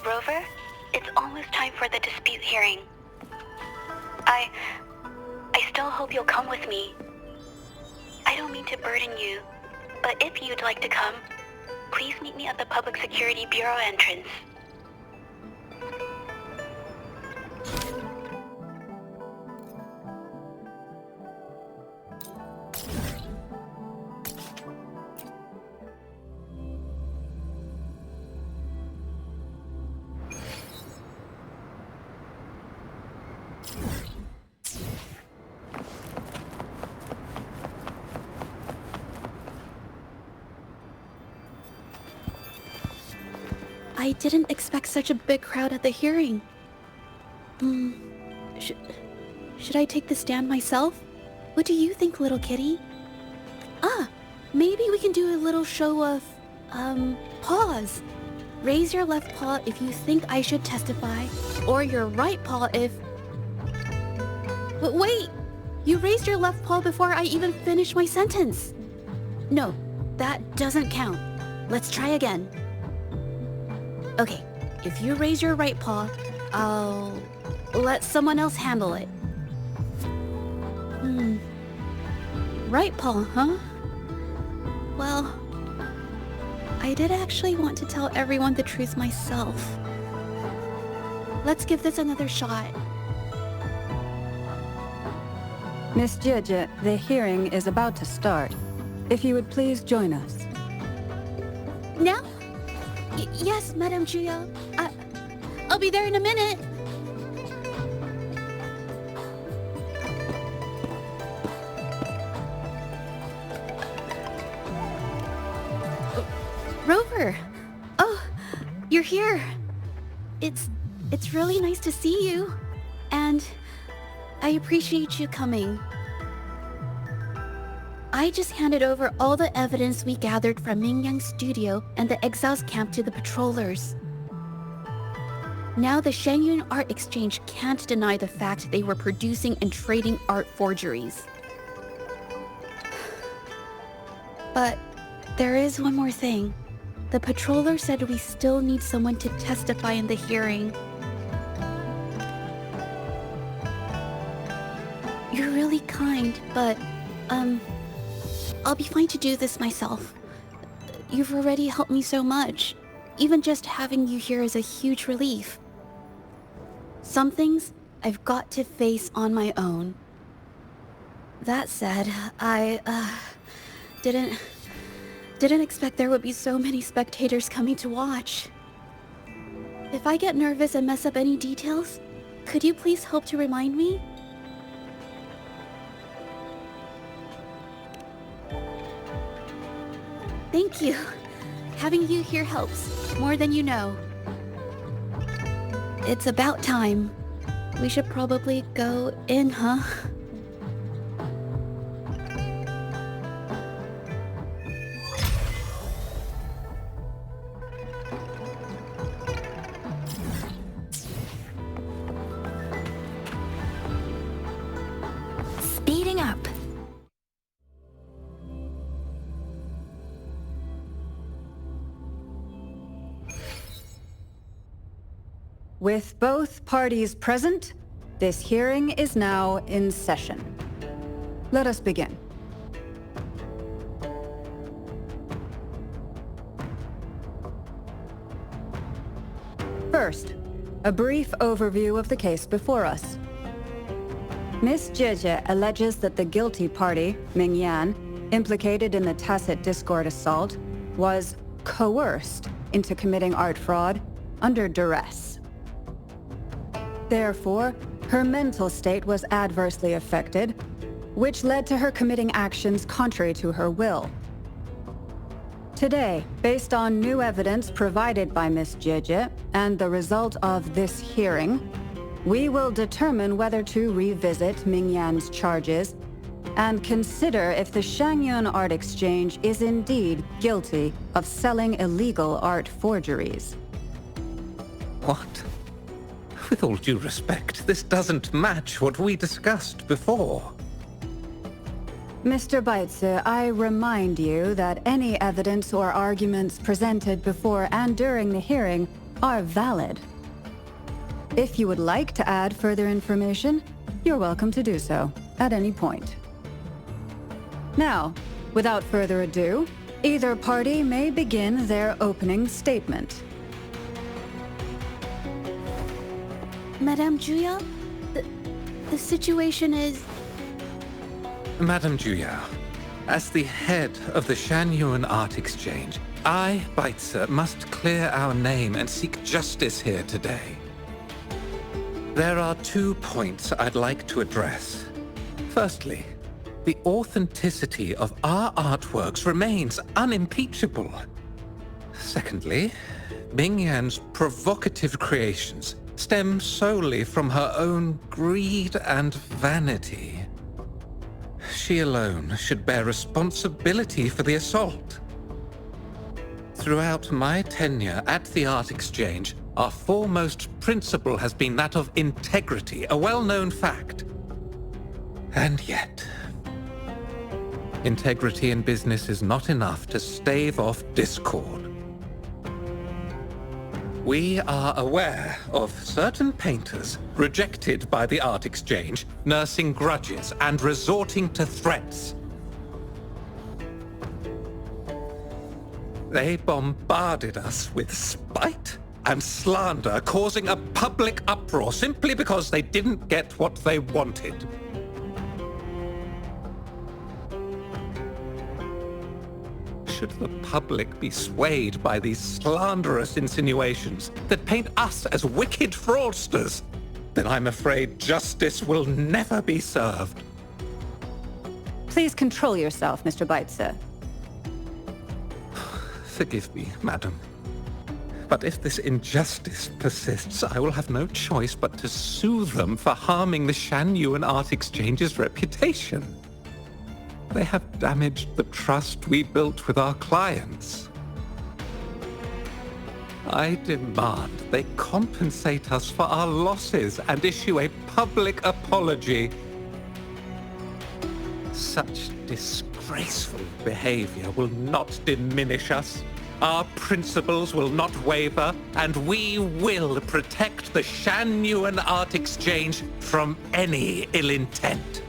Rover, it's almost time for the dispute hearing. I still hope you'll come with me. I don't mean to burden you, but if you'd like to come, please meet me at the Public Security Bureau entrance. I didn't expect such a big crowd at the hearing. Should I take the stand myself? What do you think, little kitty? Maybe we can do a little show of, paws. Raise your left paw if you think I should testify, or your right paw if... Wait! You raised your left paw before I even finished my sentence. No, that doesn't count. Let's try again. Okay, if you raise your right paw, I'll let someone else handle it. Right paw, huh? Well, I did actually want to tell everyone the truth myself. Let's give this another shot. Miss Zhezhi, the hearing is about to start. If you would please join us. Now? Yes, Madame Juya. I'll be there in a minute. Rover! Oh, you're here. It's really nice to see you. And I appreciate you coming. I just handed over all the evidence we gathered from Mingyang's studio and the exiles camp to the patrollers. Now the Shangyun Art Exchange can't deny the fact they were producing and trading art forgeries. But there is one more thing. The patroller said we still need someone to testify in the hearing. You're really kind, but, I'll be fine to do this myself. You've already helped me so much. Even just having you here is a huge relief. Some things I've got to face on my own. That said, I, didn't expect there would be so many spectators coming to watch. If I get nervous and mess up any details, could you please help to remind me? Thank you. Having you here helps, more than you know. It's about time. We should probably go in, huh? Speeding up. With both parties present, this hearing is now in session. Let us begin. First, a brief overview of the case before us. Miss Zhezhi alleges that the guilty party, Mingyan, implicated in the tacit discord assault, was coerced into committing art fraud under duress. Therefore, her mental state was adversely affected, which led to her committing actions contrary to her will. Today, based on new evidence provided by Miss Zhezhi and the result of this hearing, we will determine whether to revisit Mingyan's charges and consider if the Shangyun Art Exchange is indeed guilty of selling illegal art forgeries. What? With all due respect, this doesn't match what we discussed before. Mr. Baitze, I remind you that any evidence or arguments presented before and during the hearing are valid. If you would like to add further information, you're welcome to do so at any point. Now, without further ado, either party may begin their opening statement. Madame Juya, the situation is... Madame Juya, as the head of the Shanyuan Art Exchange, I, Baitze, must clear our name and seek justice here today. There are 2 points I'd like to address. Firstly, the authenticity of our artworks remains unimpeachable. Secondly, Mingyan's provocative creations stem solely from her own greed and vanity. She alone should bear responsibility for the assault. Throughout my tenure at the Art Exchange, our foremost principle has been that of integrity, a well-known fact. And yet, integrity in business is not enough to stave off discord. We are aware of certain painters rejected by the Art Exchange, nursing grudges and resorting to threats. They bombarded us with spite and slander, causing a public uproar simply because they didn't get what they wanted. Should the public be swayed by these slanderous insinuations that paint us as wicked fraudsters, then I'm afraid justice will never be served. Please control yourself, Mr. Baitze. Forgive me, madam. But if this injustice persists, I will have no choice but to sue them for harming the Shanyuan Art Exchange's reputation. They have damaged the trust we built with our clients. I demand they compensate us for our losses and issue a public apology. Such disgraceful behavior will not diminish us. Our principles will not waver, and we will protect the Shanyuan Art Exchange from any ill intent.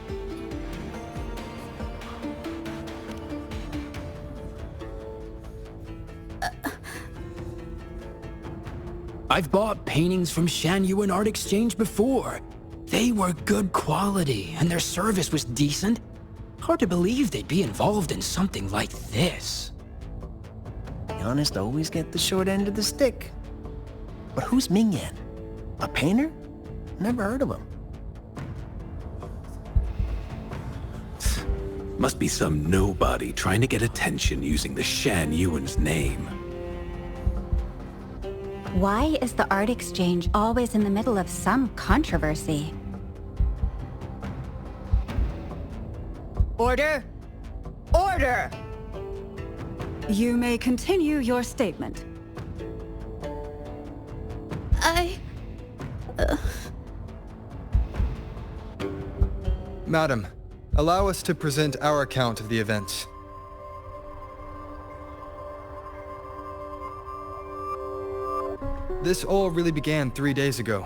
I've bought paintings from Shanyuan Art Exchange before. They were good quality, and their service was decent. Hard to believe they'd be involved in something like this. The honest always get the short end of the stick. But who's Mingyan? A painter? Never heard of him. Must be some nobody trying to get attention using the Shanyuan's name. Why is the Art Exchange always in the middle of some controversy? Order! Order! You may continue your statement. Madam, allow us to present our account of the events. This all really began 3 days ago.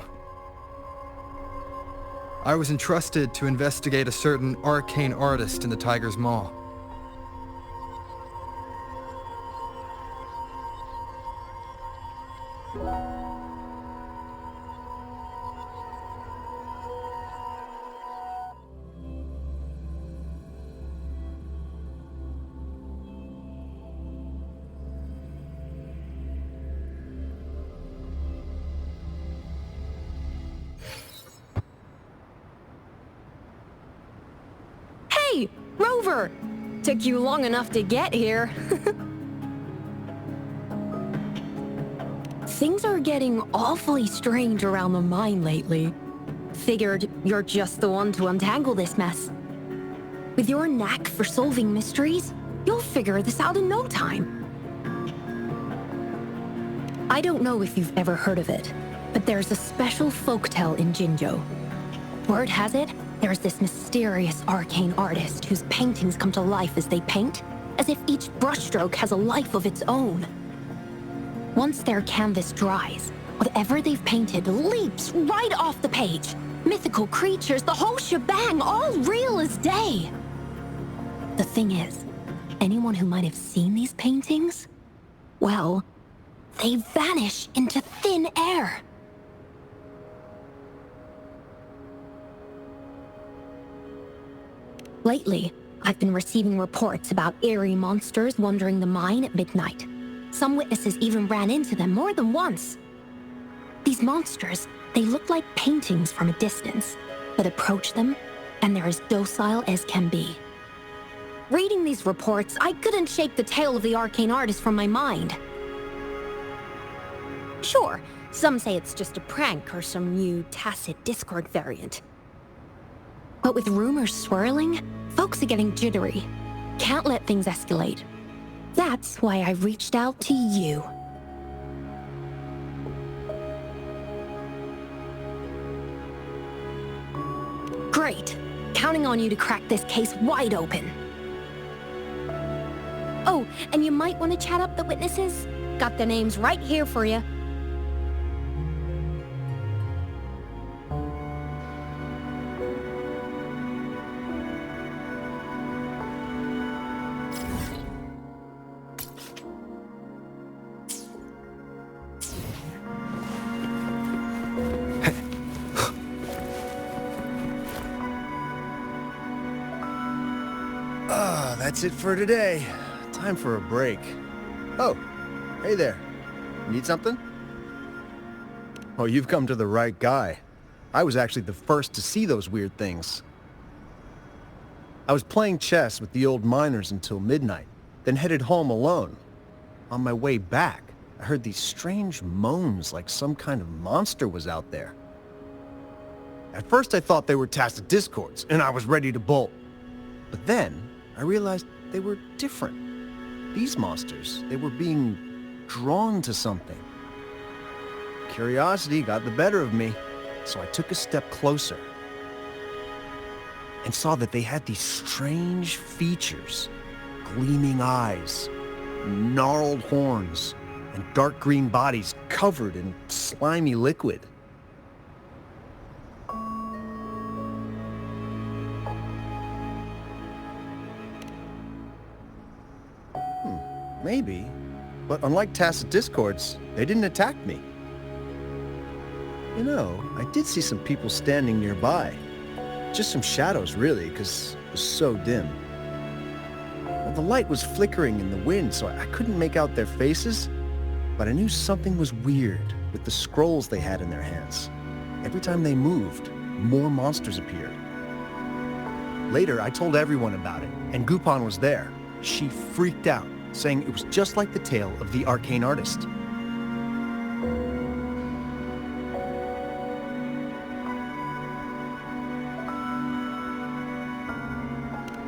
I was entrusted to investigate a certain arcane artist in the Tiger's Maw. Hey, Rover! Took you long enough to get here. Things are getting awfully strange around the mine lately. Figured you're just the one to untangle this mess. With your knack for solving mysteries, you'll figure this out in no time. I don't know if you've ever heard of it, but there's a special folktale in Jinzhou. Word has it, There's this mysterious arcane artist whose paintings come to life as they paint, as if each brushstroke has a life of its own. Once their canvas dries, whatever they've painted leaps right off the page. Mythical creatures, the whole shebang, all real as day. The thing is, anyone who might have seen these paintings, well, they vanish into thin air. Lately, I've been receiving reports about eerie monsters wandering the mine at midnight. Some witnesses even ran into them more than once. These monsters, they look like paintings from a distance, but approach them, and they're as docile as can be. Reading these reports, I couldn't shake the tale of the arcane artist from my mind. Sure, some say it's just a prank or some new tacit Discord variant. But with rumors swirling, folks are getting jittery. Can't let things escalate. That's why I reached out to you. Great. Counting on you to crack this case wide open. Oh, and you might want to chat up the witnesses. Got their names right here for you. That's it for today. Time for a break. Oh, hey there. Need something? Oh, you've come to the right guy. I was actually the first to see those weird things. I was playing chess with the old miners until midnight, then headed home alone. On my way back, I heard these strange moans like some kind of monster was out there. At first I thought they were tacit discords, and I was ready to bolt. But then, I realized they were different. These monsters, they were being drawn to something. Curiosity got the better of me, so I took a step closer and saw that they had these strange features. Gleaming eyes, gnarled horns, and dark green bodies covered in slimy liquid. Maybe, but unlike tacit discords, they didn't attack me. You know, I did see some people standing nearby. Just some shadows, really, because it was so dim. Well, the light was flickering in the wind, so I couldn't make out their faces, but I knew something was weird with the scrolls they had in their hands. Every time they moved, more monsters appeared. Later, I told everyone about it, and Gupon was there. She freaked out, saying it was just like the tale of the arcane artist.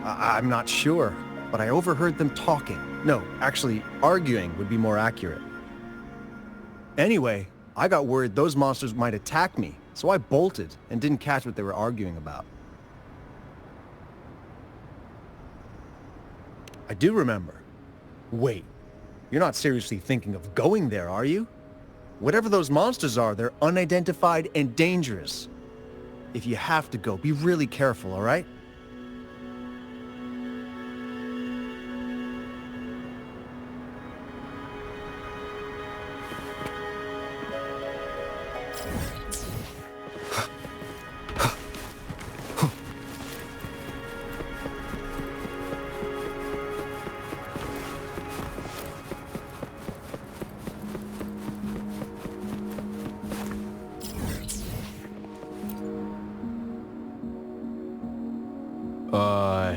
I'm not sure, but I overheard them talking. No, actually, arguing would be more accurate. Anyway, I got worried those monsters might attack me, so I bolted and didn't catch what they were arguing about. I do remember. Wait, you're not seriously thinking of going there, are you? Whatever those monsters are, they're unidentified and dangerous. If you have to go, be really careful, all right?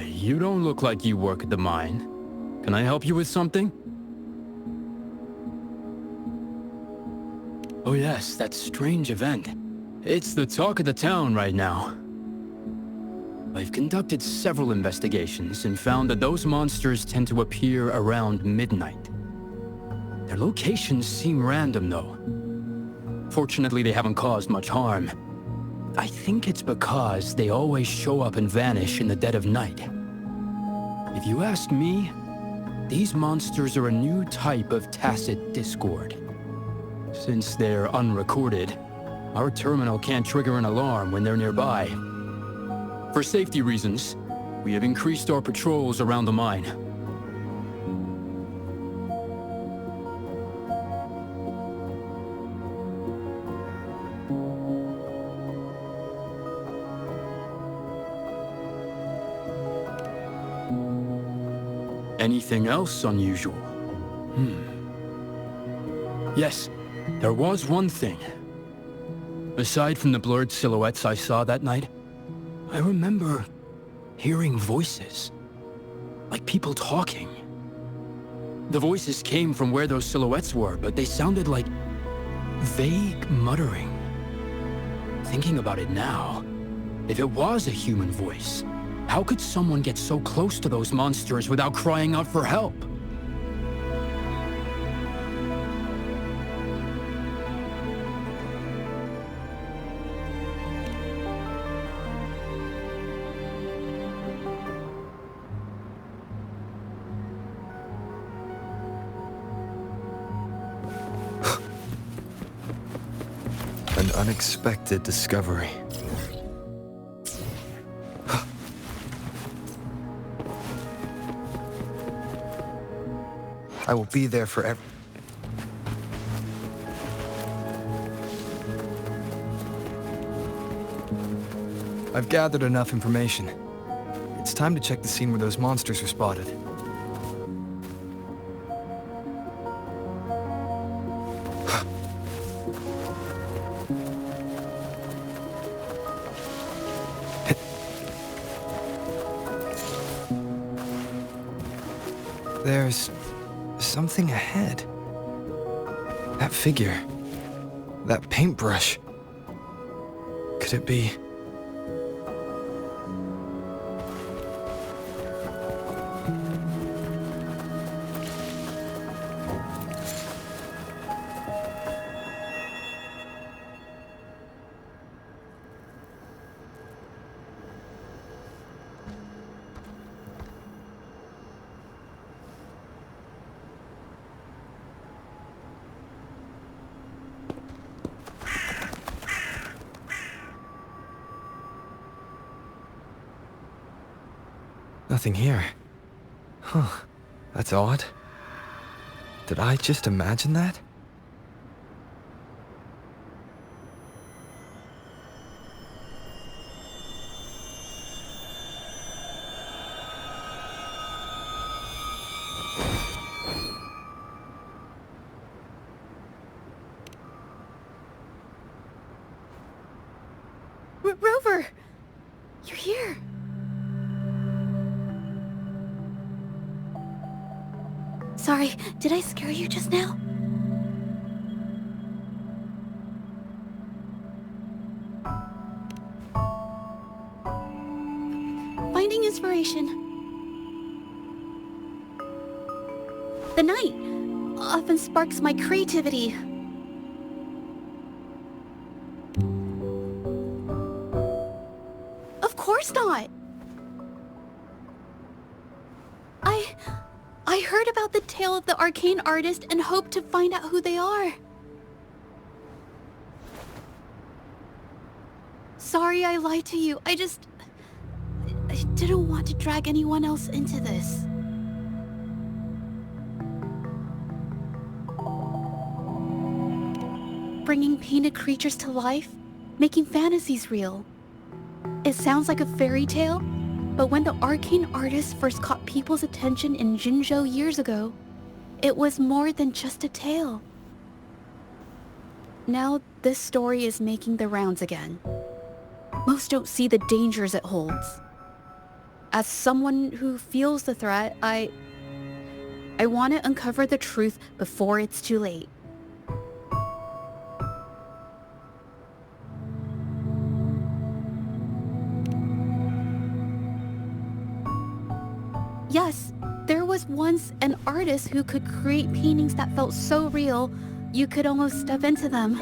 You don't look like you work at the mine. Can I help you with something? Oh yes, that strange event. It's the talk of the town right now. I've conducted several investigations and found that those monsters tend to appear around midnight. Their locations seem random though. Fortunately, they haven't caused much harm. I think it's because they always show up and vanish in the dead of night. If you ask me, these monsters are a new type of tacit discord. Since they're unrecorded, our terminal can't trigger an alarm when they're nearby. For safety reasons, we have increased our patrols around the mine. Anything else unusual? Yes, there was one thing. Aside from the blurred silhouettes I saw that night, I remember hearing voices. Like people talking. The voices came from where those silhouettes were, but they sounded like vague muttering. Thinking about it now, if it was a human voice, how could someone get so close to those monsters without crying out for help? An unexpected discovery. I will be there forever. I've gathered enough information. It's time to check the scene where those monsters were spotted. There's something ahead. That figure. That paintbrush. Could it be... Nothing here. Huh. That's odd. Did I just imagine that? Rover! You're here! Sorry, did I scare you just now? Finding inspiration. The night often sparks my creativity. Of course not! I heard about the tale of the arcane artist and hoped to find out who they are. Sorry I lied to you. I didn't want to drag anyone else into this. Bringing painted creatures to life, making fantasies real. It sounds like a fairy tale, but when the arcane artist first caught people's attention in Jinzhou years ago, it was more than just a tale. Now this story is making the rounds again. Most don't see the dangers it holds. As someone who feels the threat, I want to uncover the truth before it's too late. Yes, there was once an artist who could create paintings that felt so real, you could almost step into them.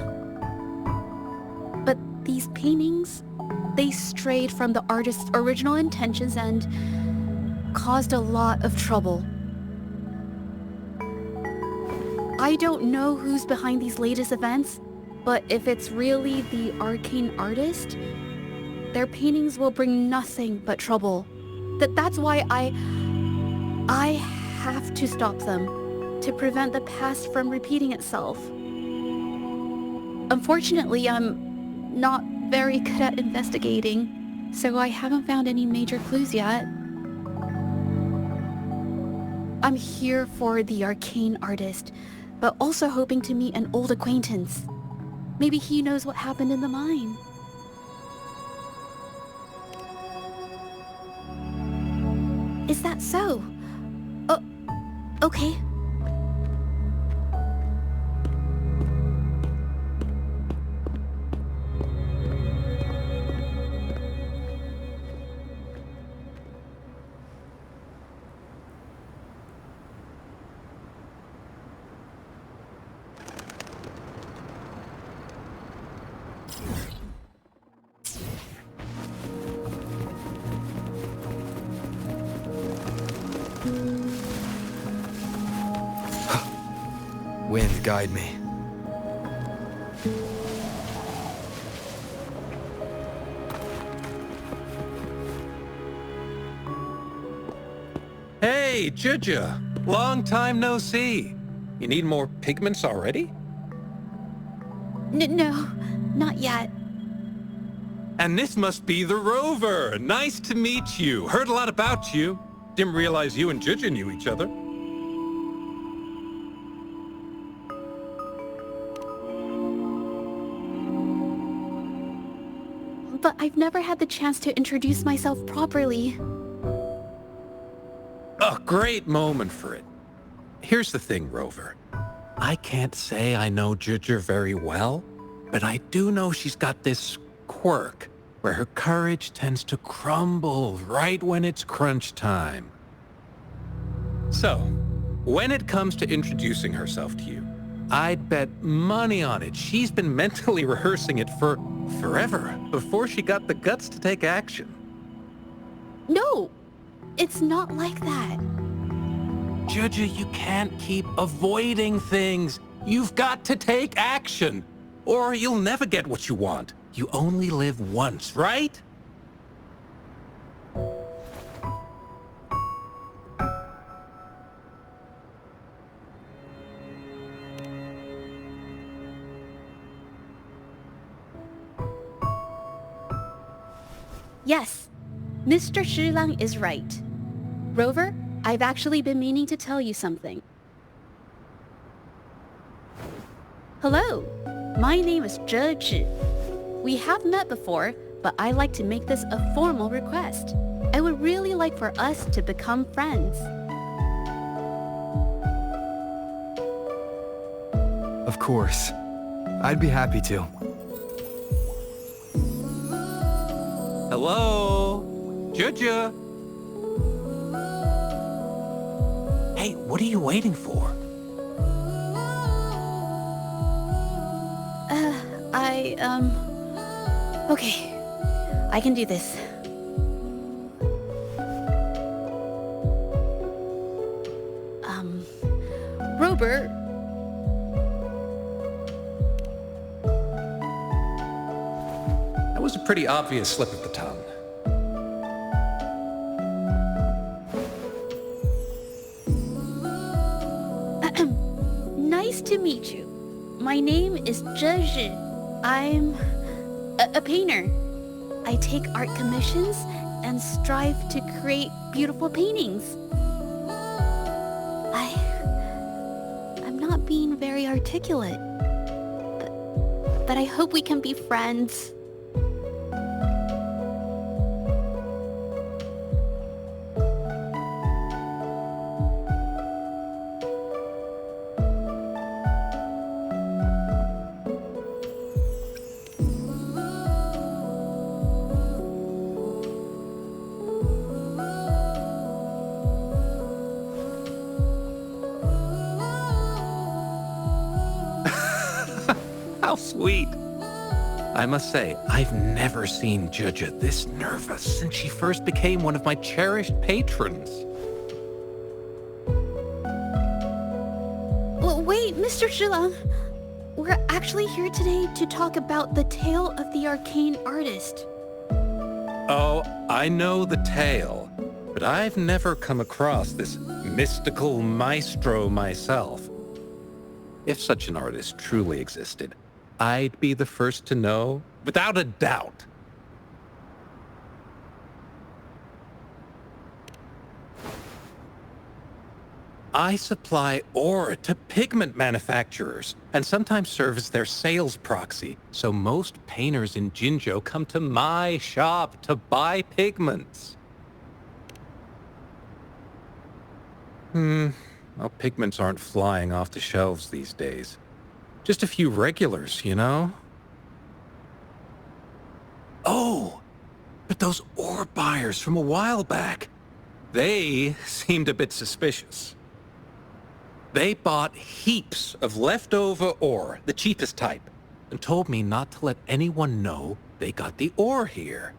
But these paintings, they strayed from the artist's original intentions and caused a lot of trouble. I don't know who's behind these latest events, but if it's really the arcane artist, their paintings will bring nothing but trouble. That's why I have to stop them, to prevent the past from repeating itself. Unfortunately, I'm not very good at investigating, so I haven't found any major clues yet. I'm here for the arcane artist, but also hoping to meet an old acquaintance. Maybe he knows what happened in the mine. Is that so? Oh, okay. Wind, guide me. Hey, Zhezhi! Long time no see. You need more pigments already? No, not yet. And this must be the Rover. Nice to meet you. Heard a lot about you. Didn't realize you and Zhezhi knew each other. But I've never had the chance to introduce myself properly. A great moment for it. Here's the thing, Rover. I can't say I know Zhezhi very well, but I do know she's got this quirk where her courage tends to crumble right when it's crunch time. So, when it comes to introducing herself to you, I'd bet money on it she's been mentally rehearsing it for forever before she got the guts to take action. No, it's not like that. Zhezhi, you can't keep avoiding things. You've got to take action, or you'll never get what you want. You only live once, right? Yes, Mr. Shilang is right. Rover, I've actually been meaning to tell you something. Hello, my name is Zhezhi. We have met before, but I'd like to make this a formal request. I would really like for us to become friends. Of course. I'd be happy to. Hello? Zhezhi? Hey, what are you waiting for? Okay. I can do this. Robert... That was a pretty obvious slip of the tongue. Nice to meet you. My name is Zhezhi. I'm a painter. I take art commissions and strive to create beautiful paintings. I'm not being very articulate, but I hope we can be friends. How sweet. I must say, I've never seen Zhezhi this nervous since she first became one of my cherished patrons. Well, wait, Mr. Zhilang. We're actually here today to talk about the tale of the arcane artist. Oh, I know the tale, but I've never come across this mystical maestro myself. If such an artist truly existed, I'd be the first to know, without a doubt. I supply ore to pigment manufacturers, and sometimes serve as their sales proxy, so most painters in Jinzhou come to my shop to buy pigments. Well, pigments aren't flying off the shelves these days. Just a few regulars, you know? Oh, but those ore buyers from a while back, they seemed a bit suspicious. They bought heaps of leftover ore, the cheapest type, and told me not to let anyone know they got the ore here.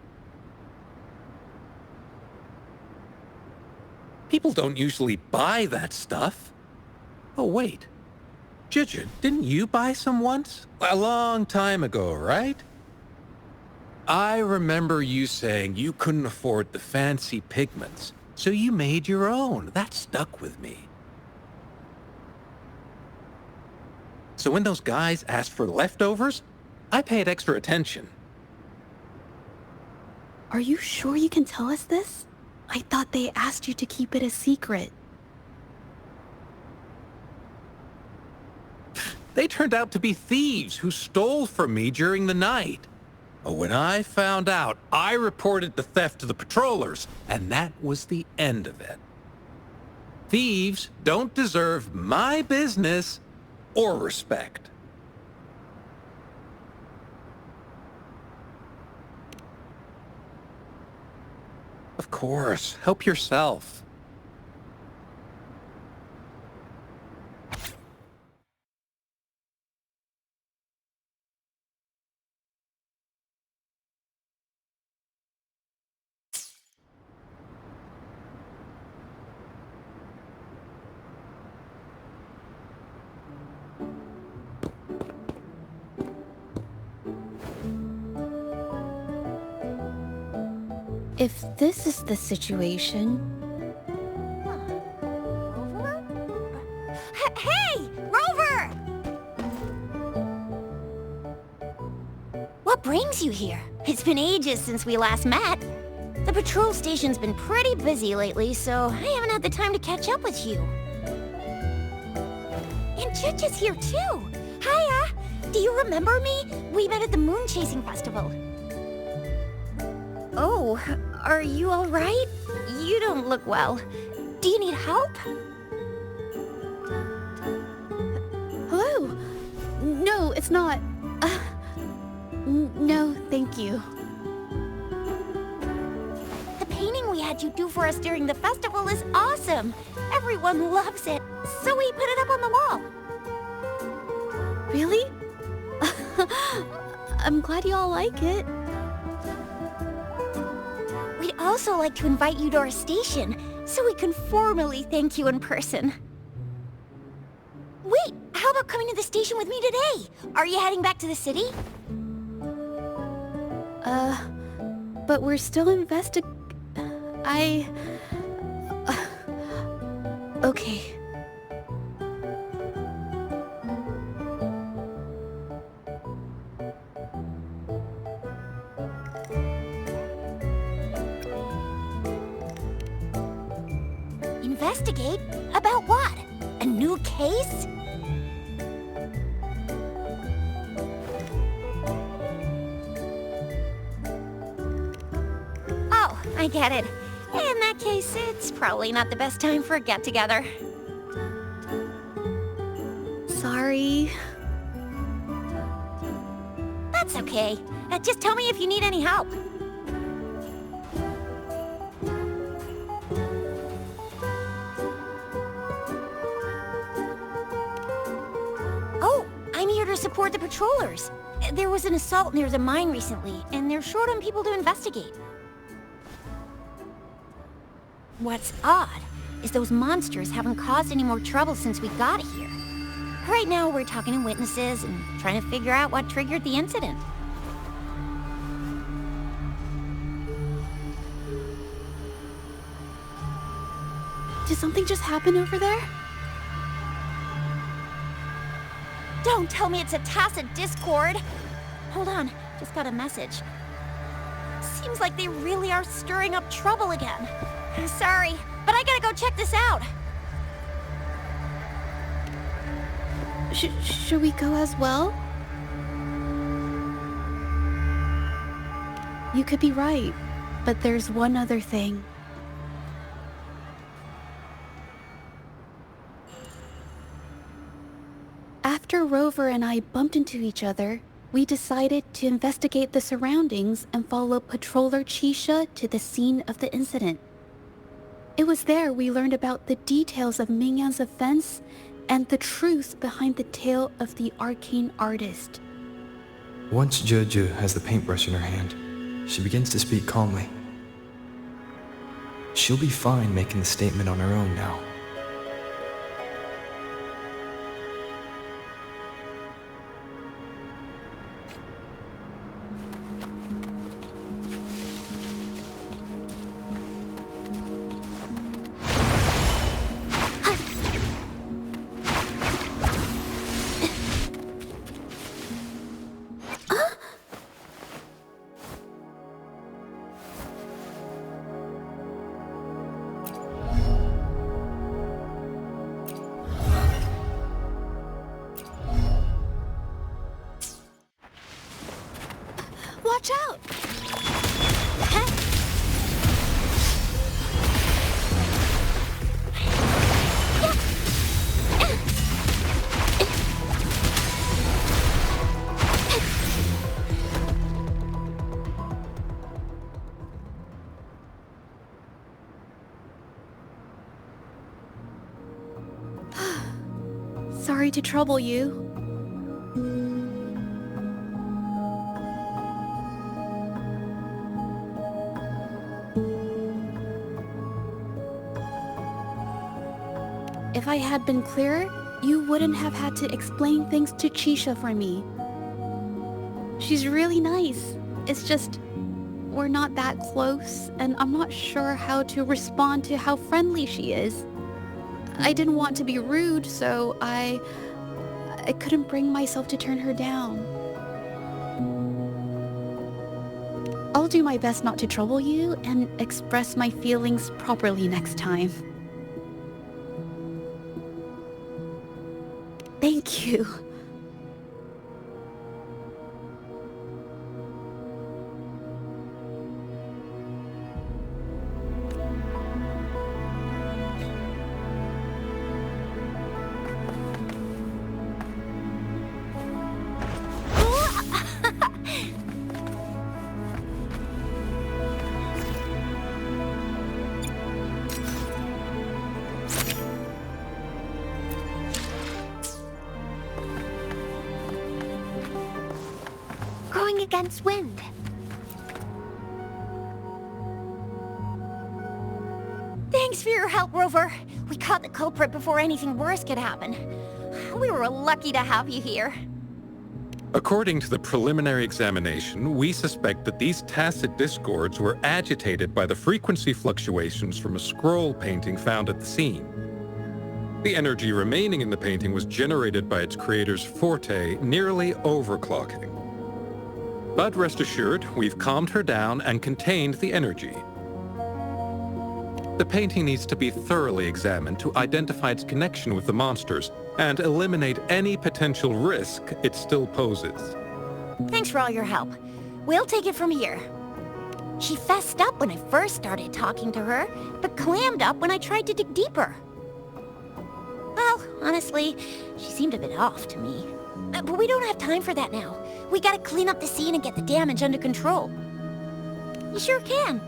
People don't usually buy that stuff. Oh, wait. Zhezhi, didn't you buy some once? A long time ago, right? I remember you saying you couldn't afford the fancy pigments, so you made your own. That stuck with me. So when those guys asked for leftovers, I paid extra attention. Are you sure you can tell us this? I thought they asked you to keep it a secret. They turned out to be thieves who stole from me during the night. When I found out, I reported the theft to the patrollers, and that was the end of it. Thieves don't deserve my business or respect. Of course, help yourself. If this is the situation... Rover? Hey! Rover! What brings you here? It's been ages since we last met. The patrol station's been pretty busy lately, so I haven't had the time to catch up with you. And Zhezhi's here too! Hiya! Do you remember me? We met at the moon chasing festival. Oh, are you alright? You don't look well. Do you need help? Hello? No, it's not. No, thank you. The painting we had you do for us during the festival is awesome! Everyone loves it, so we put it up on the wall. Really? I'm glad you all like it. We'd also like to invite you to our station, so we can formally thank you in person. Wait, how about coming to the station with me today? Are you heading back to the city? But we're still okay. Investigate? About what? A new case? Oh, I get it. In that case, it's probably not the best time for a get-together. Sorry. That's okay. Just tell me if you need any help. Oh, I I'm here to support the patrollers. There was an assault near the mine recently, and they're short on people to investigate. What's odd is those monsters haven't caused any more trouble since we got here. Right now, we're talking to witnesses and trying to figure out what triggered the incident. Did something just happen over there? Don't tell me it's a tacit discord! Hold on, just got a message. Seems like they really are stirring up trouble again. Sorry, but I gotta go check this out. Should we go as well? You could be right, but there's one other thing. After Rover and I bumped into each other, we decided to investigate the surroundings and follow Patroller Chisha to the scene of the incident. It was there we learned about the details of Mingyan's offense and the truth behind the tale of the arcane artist. Once Zhezhi has the paintbrush in her hand, she begins to speak calmly. She'll be fine making the statement on her own now. Watch out! Sorry to trouble you. If I had been clearer, you wouldn't have had to explain things to Chisha for me. She's really nice. It's just, we're not that close, and I'm not sure how to respond to how friendly she is. I didn't want to be rude, so I couldn't bring myself to turn her down. I'll do my best not to trouble you and express my feelings properly next time. Thank you. Going against wind. Thanks for your help, Rover. We caught the culprit before anything worse could happen. We were lucky to have you here. According to the preliminary examination, we suspect that these tacit discords were agitated by the frequency fluctuations from a scroll painting found at the scene. The energy remaining in the painting was generated by its creator's forte, nearly overclocking. But rest assured, we've calmed her down and contained the energy. The painting needs to be thoroughly examined to identify its connection with the monsters and eliminate any potential risk it still poses. Thanks for all your help. We'll take it from here. She fessed up when I first started talking to her, but clammed up when I tried to dig deeper. Well, honestly, she seemed a bit off to me. But we don't have time for that now. We gotta clean up the scene and get the damage under control. You sure can.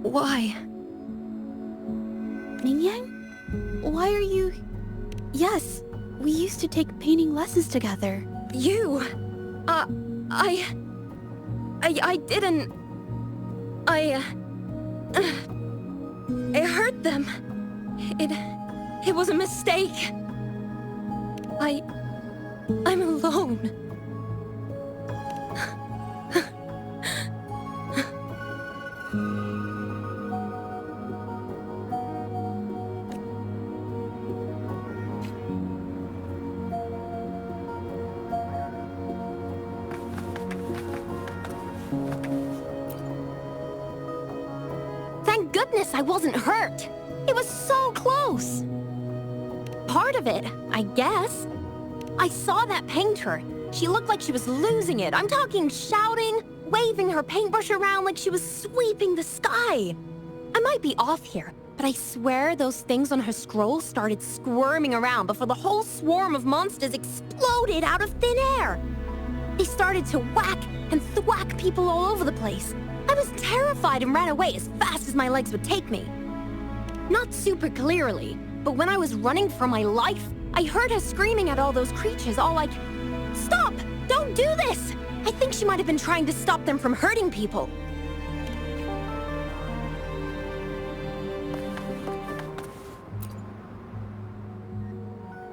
Why? Mingyan? Why are you... Yes, we used to take painting lessons together. You? I didn't... I hurt them. It was a mistake. I'm alone. Thank goodness I wasn't hurt. It was so close. Part of it, I guess. I saw that painter. She looked like she was losing it. I'm talking shouting, waving her paintbrush around like she was sweeping the sky. I might be off here, but I swear those things on her scroll started squirming around before the whole swarm of monsters exploded out of thin air. They started to whack and thwack people all over the place. I was terrified and ran away as fast as my legs would take me. Not super clearly, but when I was running for my life, I heard her screaming at all those creatures, all like, "Stop! Don't do this!" I think she might have been trying to stop them from hurting people.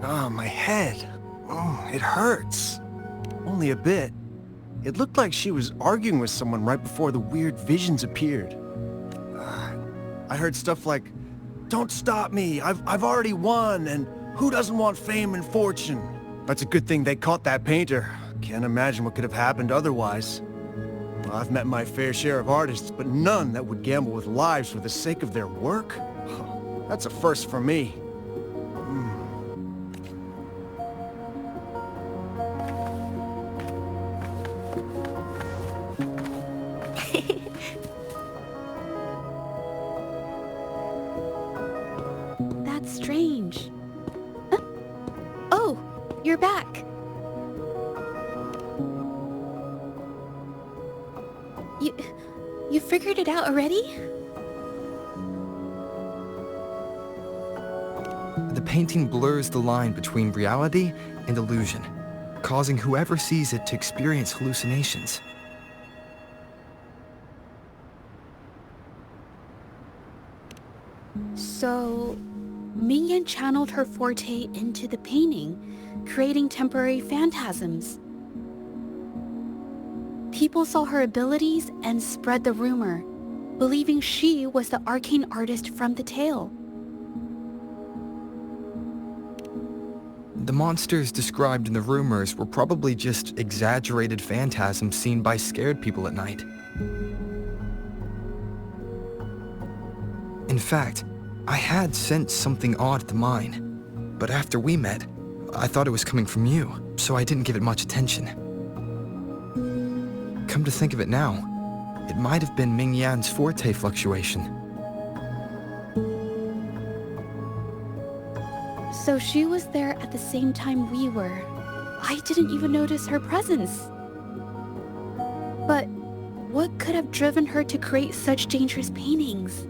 Oh, my head. Oh, it hurts. Only a bit. It looked like she was arguing with someone right before the weird visions appeared. I heard stuff like, "Don't stop me, I've already won," and "Who doesn't want fame and fortune?" That's a good thing they caught that painter. Can't imagine what could have happened otherwise. Well, I've met my fair share of artists, but none that would gamble with lives for the sake of their work. That's a first for me. That's strange. Huh? Oh, you're back. You figured it out already? The painting blurs the line between reality and illusion, causing whoever sees it to experience hallucinations. So, Mingyan channeled her forte into the painting, creating temporary phantasms. People saw her abilities and spread the rumor, believing she was the arcane artist from the tale. The monsters described in the rumors were probably just exaggerated phantasms seen by scared people at night. In fact, I had sensed something odd at the mine, but after we met, I thought it was coming from you, so I didn't give it much attention. Come to think of it now, it might have been Mingyan's forte fluctuation. So she was there at the same time we were. I didn't even notice her presence. But what could have driven her to create such dangerous paintings?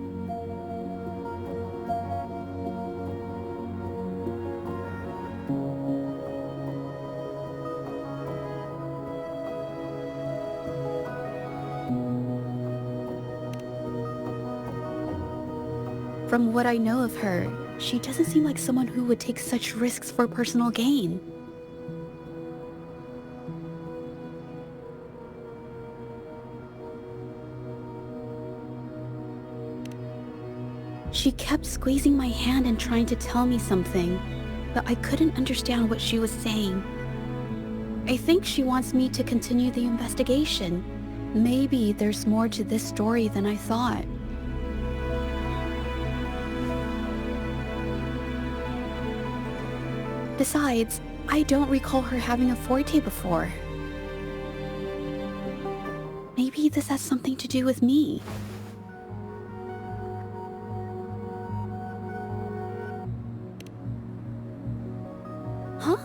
From what I know of her, she doesn't seem like someone who would take such risks for personal gain. She kept squeezing my hand and trying to tell me something, but I couldn't understand what she was saying. I think she wants me to continue the investigation. Maybe there's more to this story than I thought. Besides, I don't recall her having a forte before. Maybe this has something to do with me. Huh?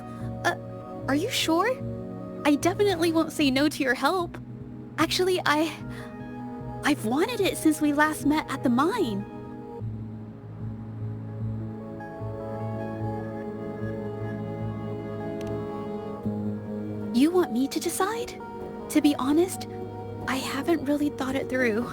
Are you sure? I definitely won't say no to your help. Actually, I've wanted it since we last met at the mine. You want me to decide? To be honest, I haven't really thought it through.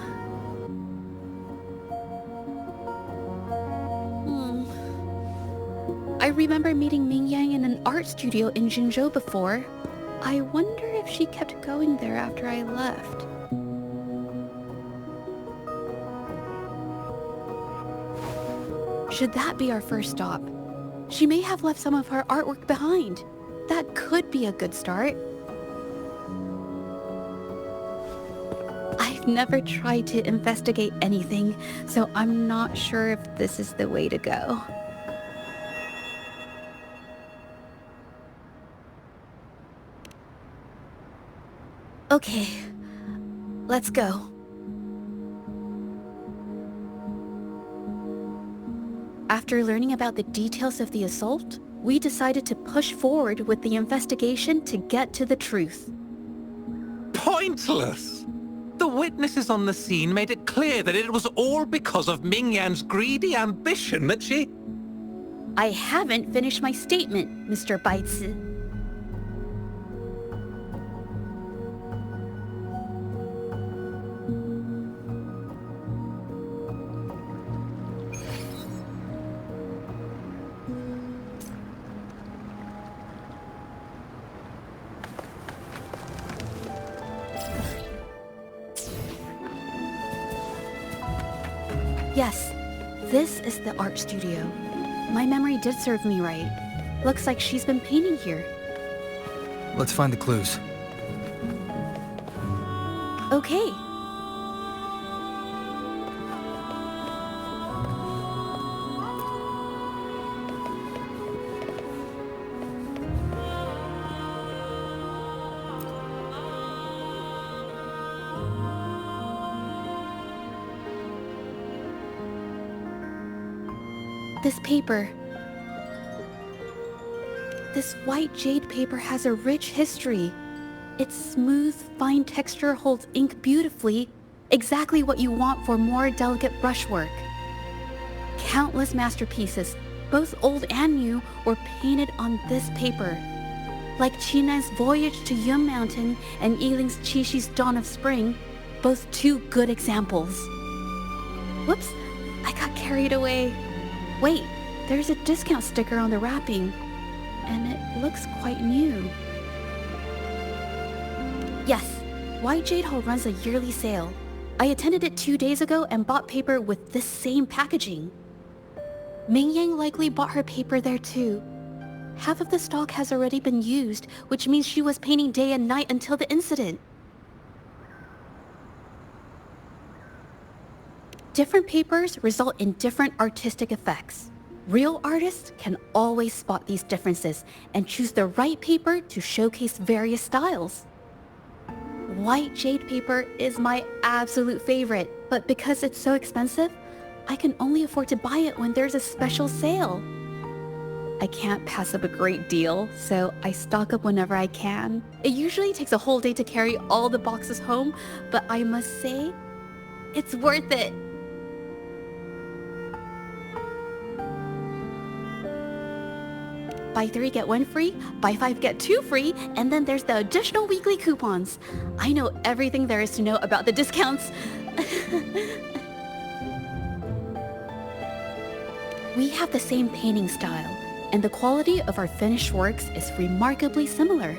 I remember meeting Ming Yang in an art studio in Jinzhou before. I wonder if she kept going there after I left. Should that be our first stop? She may have left some of her artwork behind. That could be a good start. I've never tried to investigate anything, so I'm not sure if this is the way to go. Okay, let's go. After learning about the details of the assault, we decided to push forward with the investigation to get to the truth. Pointless! The witnesses on the scene made it clear that it was all because of Ming Yan's greedy ambition that she... I haven't finished my statement, Mr. Baizi. Yes, this is the art studio. My memory did serve me right. Looks like she's been painting here. Let's find the clues. Okay. This paper. This white jade paper has a rich history. Its smooth, fine texture holds ink beautifully, exactly what you want for more delicate brushwork. Countless masterpieces, both old and new, were painted on this paper. Like Qinan's Voyage to Yun Mountain and Yiling's Qixi's Dawn of Spring, both two good examples. Whoops, I got carried away. Wait, there's a discount sticker on the wrapping, and it looks quite new. Yes, White Jade Hall runs a yearly sale. I attended it 2 days ago and bought paper with this same packaging. Ming Yang likely bought her paper there too. Half of the stock has already been used, which means she was painting day and night until the incident. Different papers result in different artistic effects. Real artists can always spot these differences and choose the right paper to showcase various styles. White jade paper is my absolute favorite, but because it's so expensive, I can only afford to buy it when there's a special sale. I can't pass up a great deal, so I stock up whenever I can. It usually takes a whole day to carry all the boxes home, but I must say, it's worth it. Buy 3, get 1 free, buy 5, get 2 free, and then there's the additional weekly coupons. I know everything there is to know about the discounts. We have the same painting style, and the quality of our finished works is remarkably similar.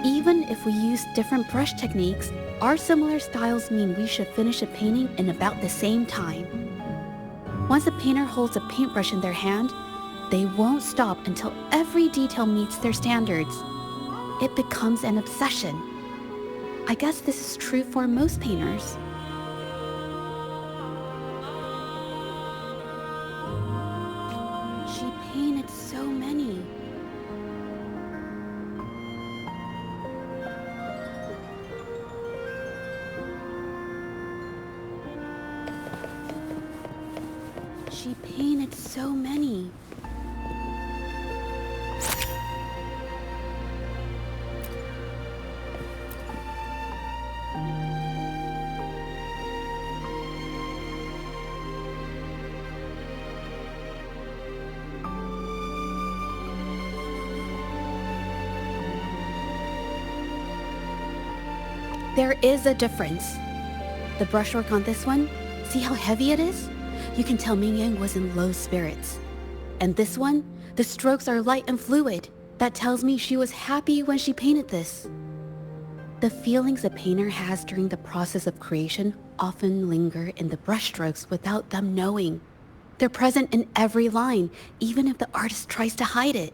Even if we use different brush techniques, our similar styles mean we should finish a painting in about the same time. Once a painter holds a paintbrush in their hand, they won't stop until every detail meets their standards. It becomes an obsession. I guess this is true for most painters. She painted so many. She painted so many. There is a difference. The brushwork on this one, see how heavy it is? You can tell Ming Yang was in low spirits. And this one, the strokes are light and fluid. That tells me she was happy when she painted this. The feelings a painter has during the process of creation often linger in the brushstrokes without them knowing. They're present in every line, even if the artist tries to hide it.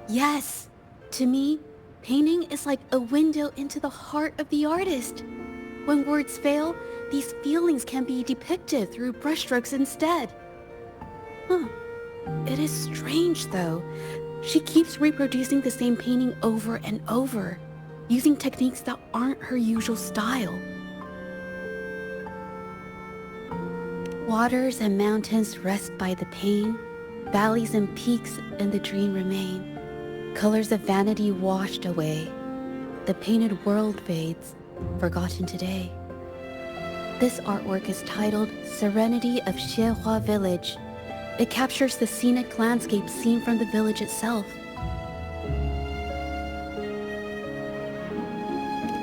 Yes, to me, painting is like a window into the heart of the artist. When words fail, these feelings can be depicted through brushstrokes instead. It is strange, though. She keeps reproducing the same painting over and over, using techniques that aren't her usual style. Waters and mountains rest by the pain, valleys and peaks in the dream remain. Colors of vanity washed away. The painted world fades, forgotten today. This artwork is titled Serenity of Xiehua Village. It captures the scenic landscape seen from the village itself.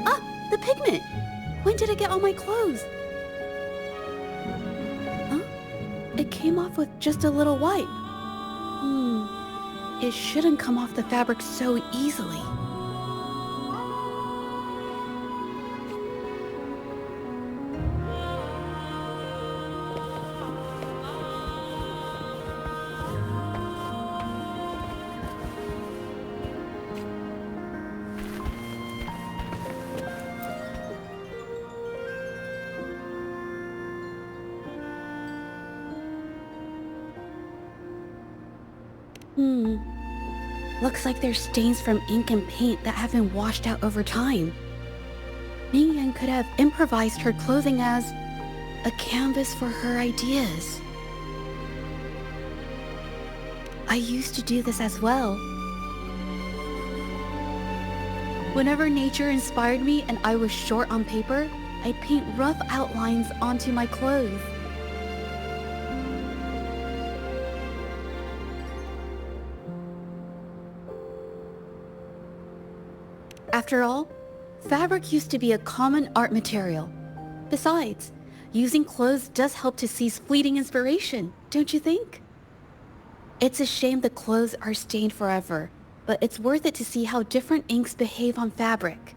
Ah, the pigment! When did it get on my clothes? Huh? It came off with just a little wipe. It shouldn't come off the fabric so easily. Looks like there's stains from ink and paint that have been washed out over time. Ming Yan could have improvised her clothing as a canvas for her ideas. I used to do this as well. Whenever nature inspired me and I was short on paper, I'd paint rough outlines onto my clothes. After all, fabric used to be a common art material. Besides, using clothes does help to seize fleeting inspiration, don't you think? It's a shame the clothes are stained forever, but it's worth it to see how different inks behave on fabric.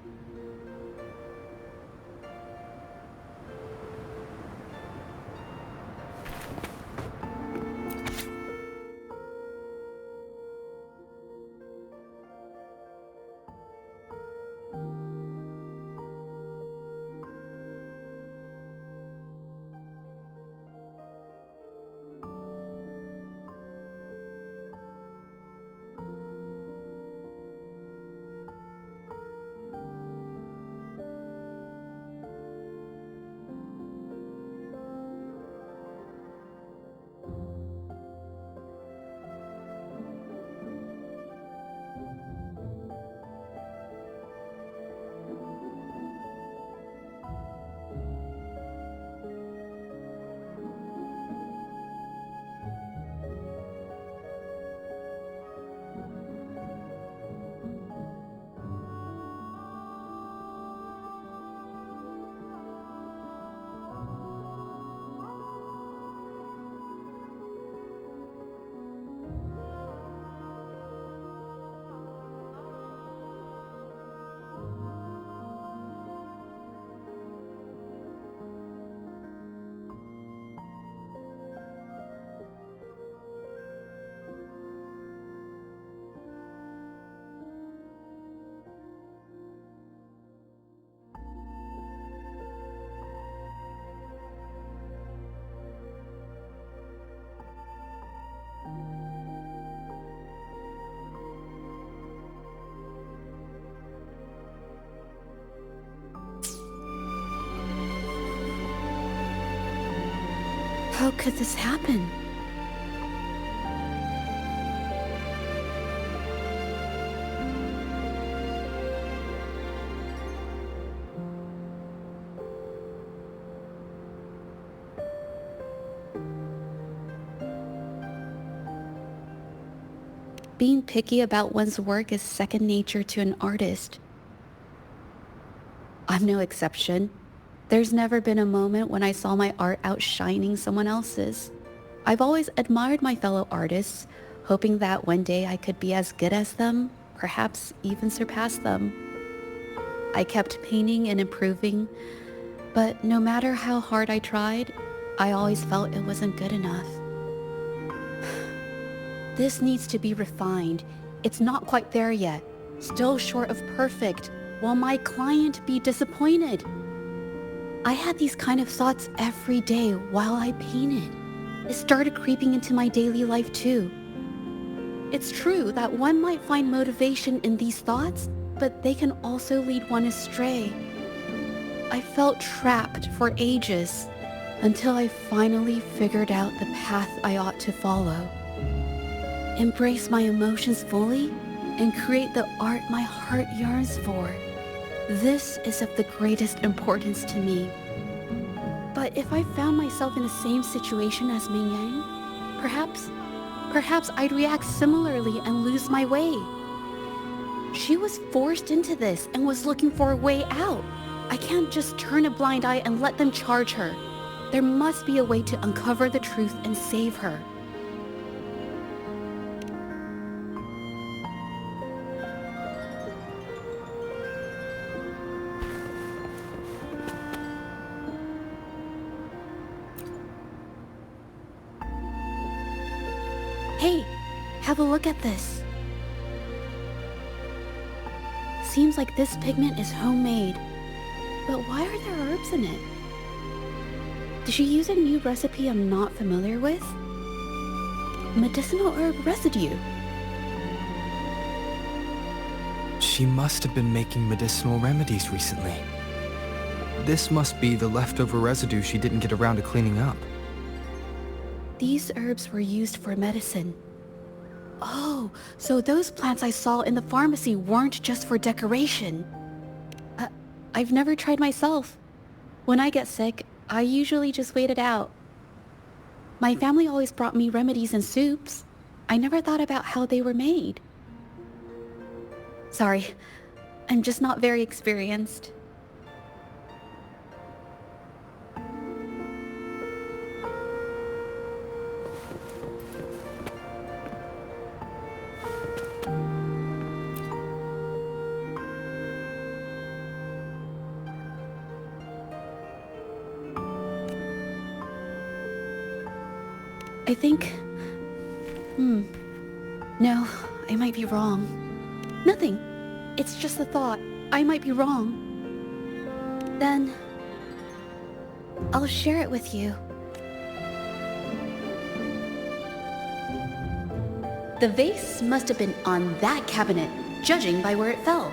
How could this happen? Being picky about one's work is second nature to an artist. I'm no exception. There's never been a moment when I saw my art outshining someone else's. I've always admired my fellow artists, hoping that one day I could be as good as them, perhaps even surpass them. I kept painting and improving, but no matter how hard I tried, I always felt it wasn't good enough. This needs to be refined. It's not quite there yet. Still short of perfect. Will my client be disappointed? I had these kind of thoughts every day while I painted. It started creeping into my daily life too. It's true that one might find motivation in these thoughts, but they can also lead one astray. I felt trapped for ages until I finally figured out the path I ought to follow. Embrace my emotions fully and create the art my heart yearns for. This is of the greatest importance to me. But if I found myself in the same situation as Ming Yang, perhaps I'd react similarly and lose my way. She was forced into this and was looking for a way out. I can't just turn a blind eye and let them charge her. There must be a way to uncover the truth and save her. Hey, have a look at this. Seems like this pigment is homemade. But why are there herbs in it? Did she use a new recipe I'm not familiar with? Medicinal herb residue. She must have been making medicinal remedies recently. This must be the leftover residue she didn't get around to cleaning up. These herbs were used for medicine. Oh, so those plants I saw in the pharmacy weren't just for decoration. I've never tried myself. When I get sick, I usually just wait it out. My family always brought me remedies and soups. I never thought about how they were made. Sorry, I'm just not very experienced. I think... No, I might be wrong. Nothing. It's just a thought. I might be wrong. Then... I'll share it with you. The vase must have been on that cabinet, judging by where it fell.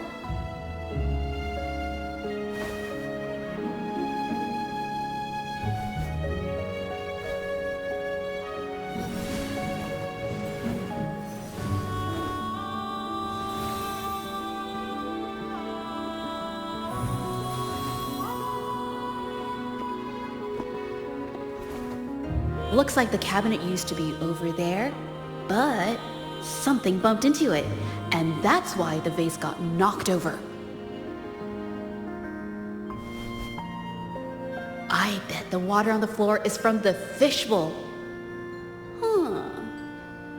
Looks like the cabinet used to be over there, but something bumped into it, and that's why the vase got knocked over. I bet the water on the floor is from the fishbowl. Huh.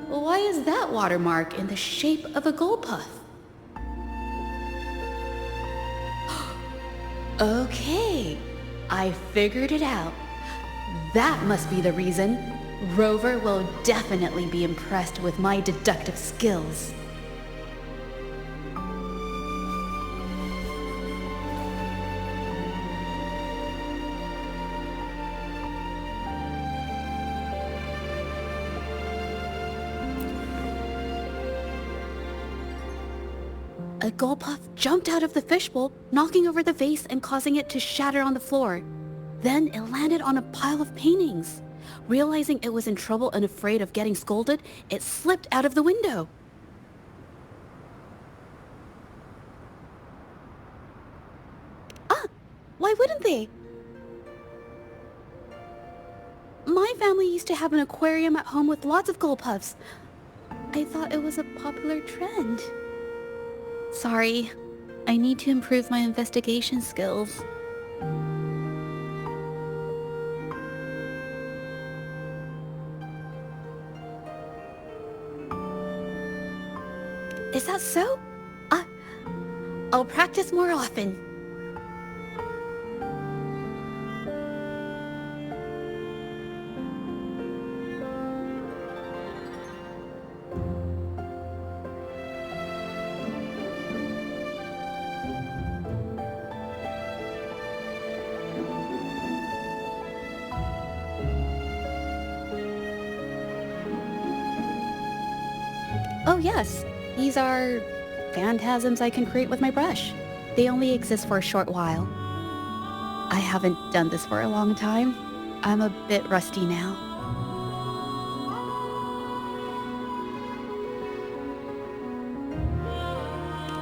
Why is that watermark in the shape of a gold puff? Okay, I figured it out. That must be the reason. Rover will definitely be impressed with my deductive skills. A gold puff jumped out of the fishbowl, knocking over the vase and causing it to shatter on the floor. Then it landed on a pile of paintings. Realizing it was in trouble and afraid of getting scolded, it slipped out of the window. Why wouldn't they? My family used to have an aquarium at home with lots of gold puffs. I thought it was a popular trend. Sorry. I need to improve my investigation skills. Is that so? I'll practice more often. Oh yes, these are phantasms I can create with my brush. They only exist for a short while. I haven't done this for a long time. I'm a bit rusty now.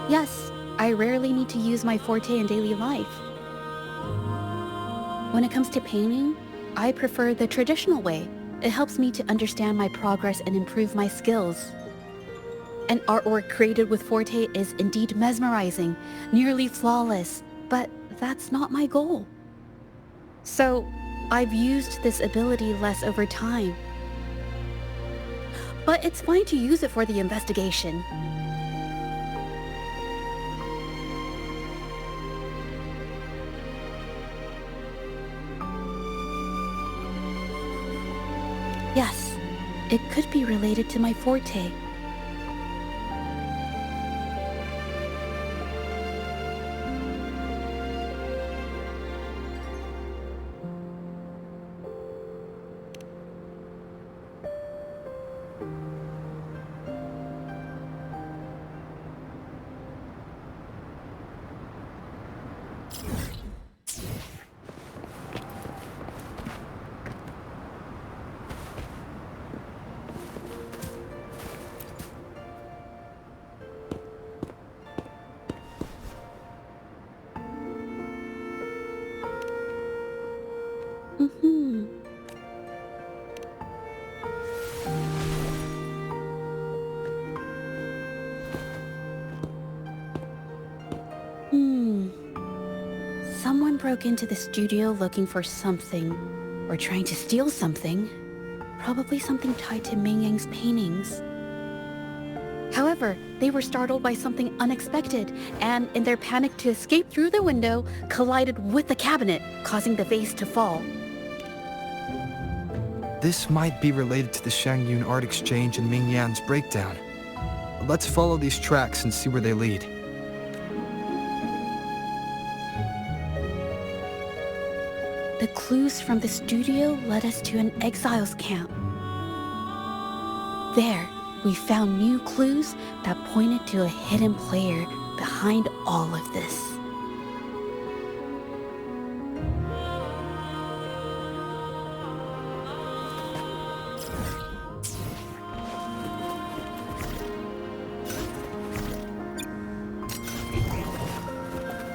Yes, I rarely need to use my forte in daily life. When it comes to painting, I prefer the traditional way. It helps me to understand my progress and improve my skills. An artwork created with forte is indeed mesmerizing, nearly flawless, but that's not my goal. So, I've used this ability less over time. But it's fine to use it for the investigation. Yes, it could be related to my forte. Someone broke into the studio looking for something, or trying to steal something. Probably something tied to Ming Yang's paintings. However, they were startled by something unexpected, and in their panic to escape through the window, collided with the cabinet, causing the vase to fall. This might be related to the Shangyun Art Exchange and Ming Yan's breakdown. Let's follow these tracks and see where they lead. The clues from the studio led us to an exiles camp. There, we found new clues that pointed to a hidden player behind all of this.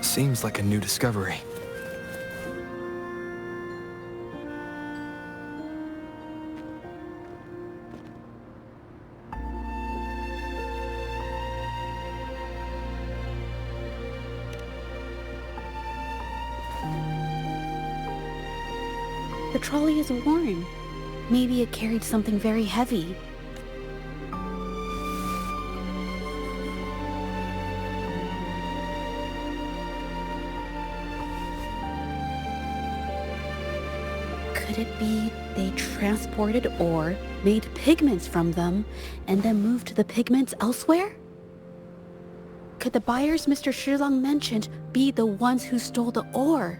Seems like a new discovery. The trolley is worn. Maybe it carried something very heavy. Could it be they transported ore, made pigments from them, and then moved the pigments elsewhere? Could the buyers Mr. Shilang mentioned be the ones who stole the ore?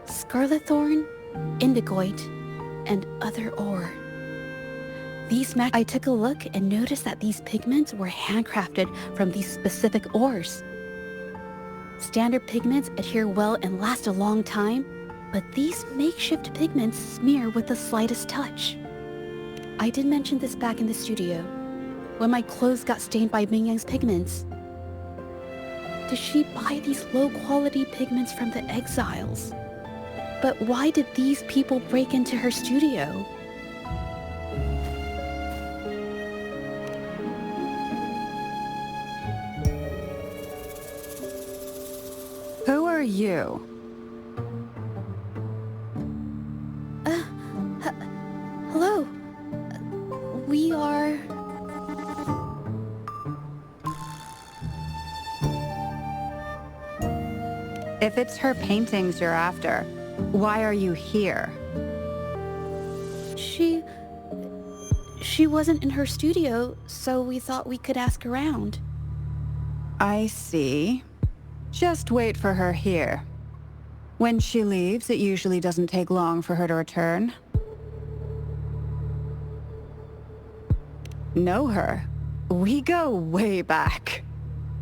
Scarlet thorn, indigoite, and other ore. These match. I took a look and noticed that these pigments were handcrafted from these specific ores. Standard pigments adhere well and last a long time, but these makeshift pigments smear with the slightest touch. I did mention this back in the studio, when my clothes got stained by Mingyang's pigments. Did she buy these low-quality pigments from the exiles? But why did these people break into her studio? Who are you? Hello. We are... If it's her paintings you're after, why are you here? She wasn't in her studio, so we thought we could ask around. I see. Just wait for her here. When she leaves, it usually doesn't take long for her to return. Know her? We go way back.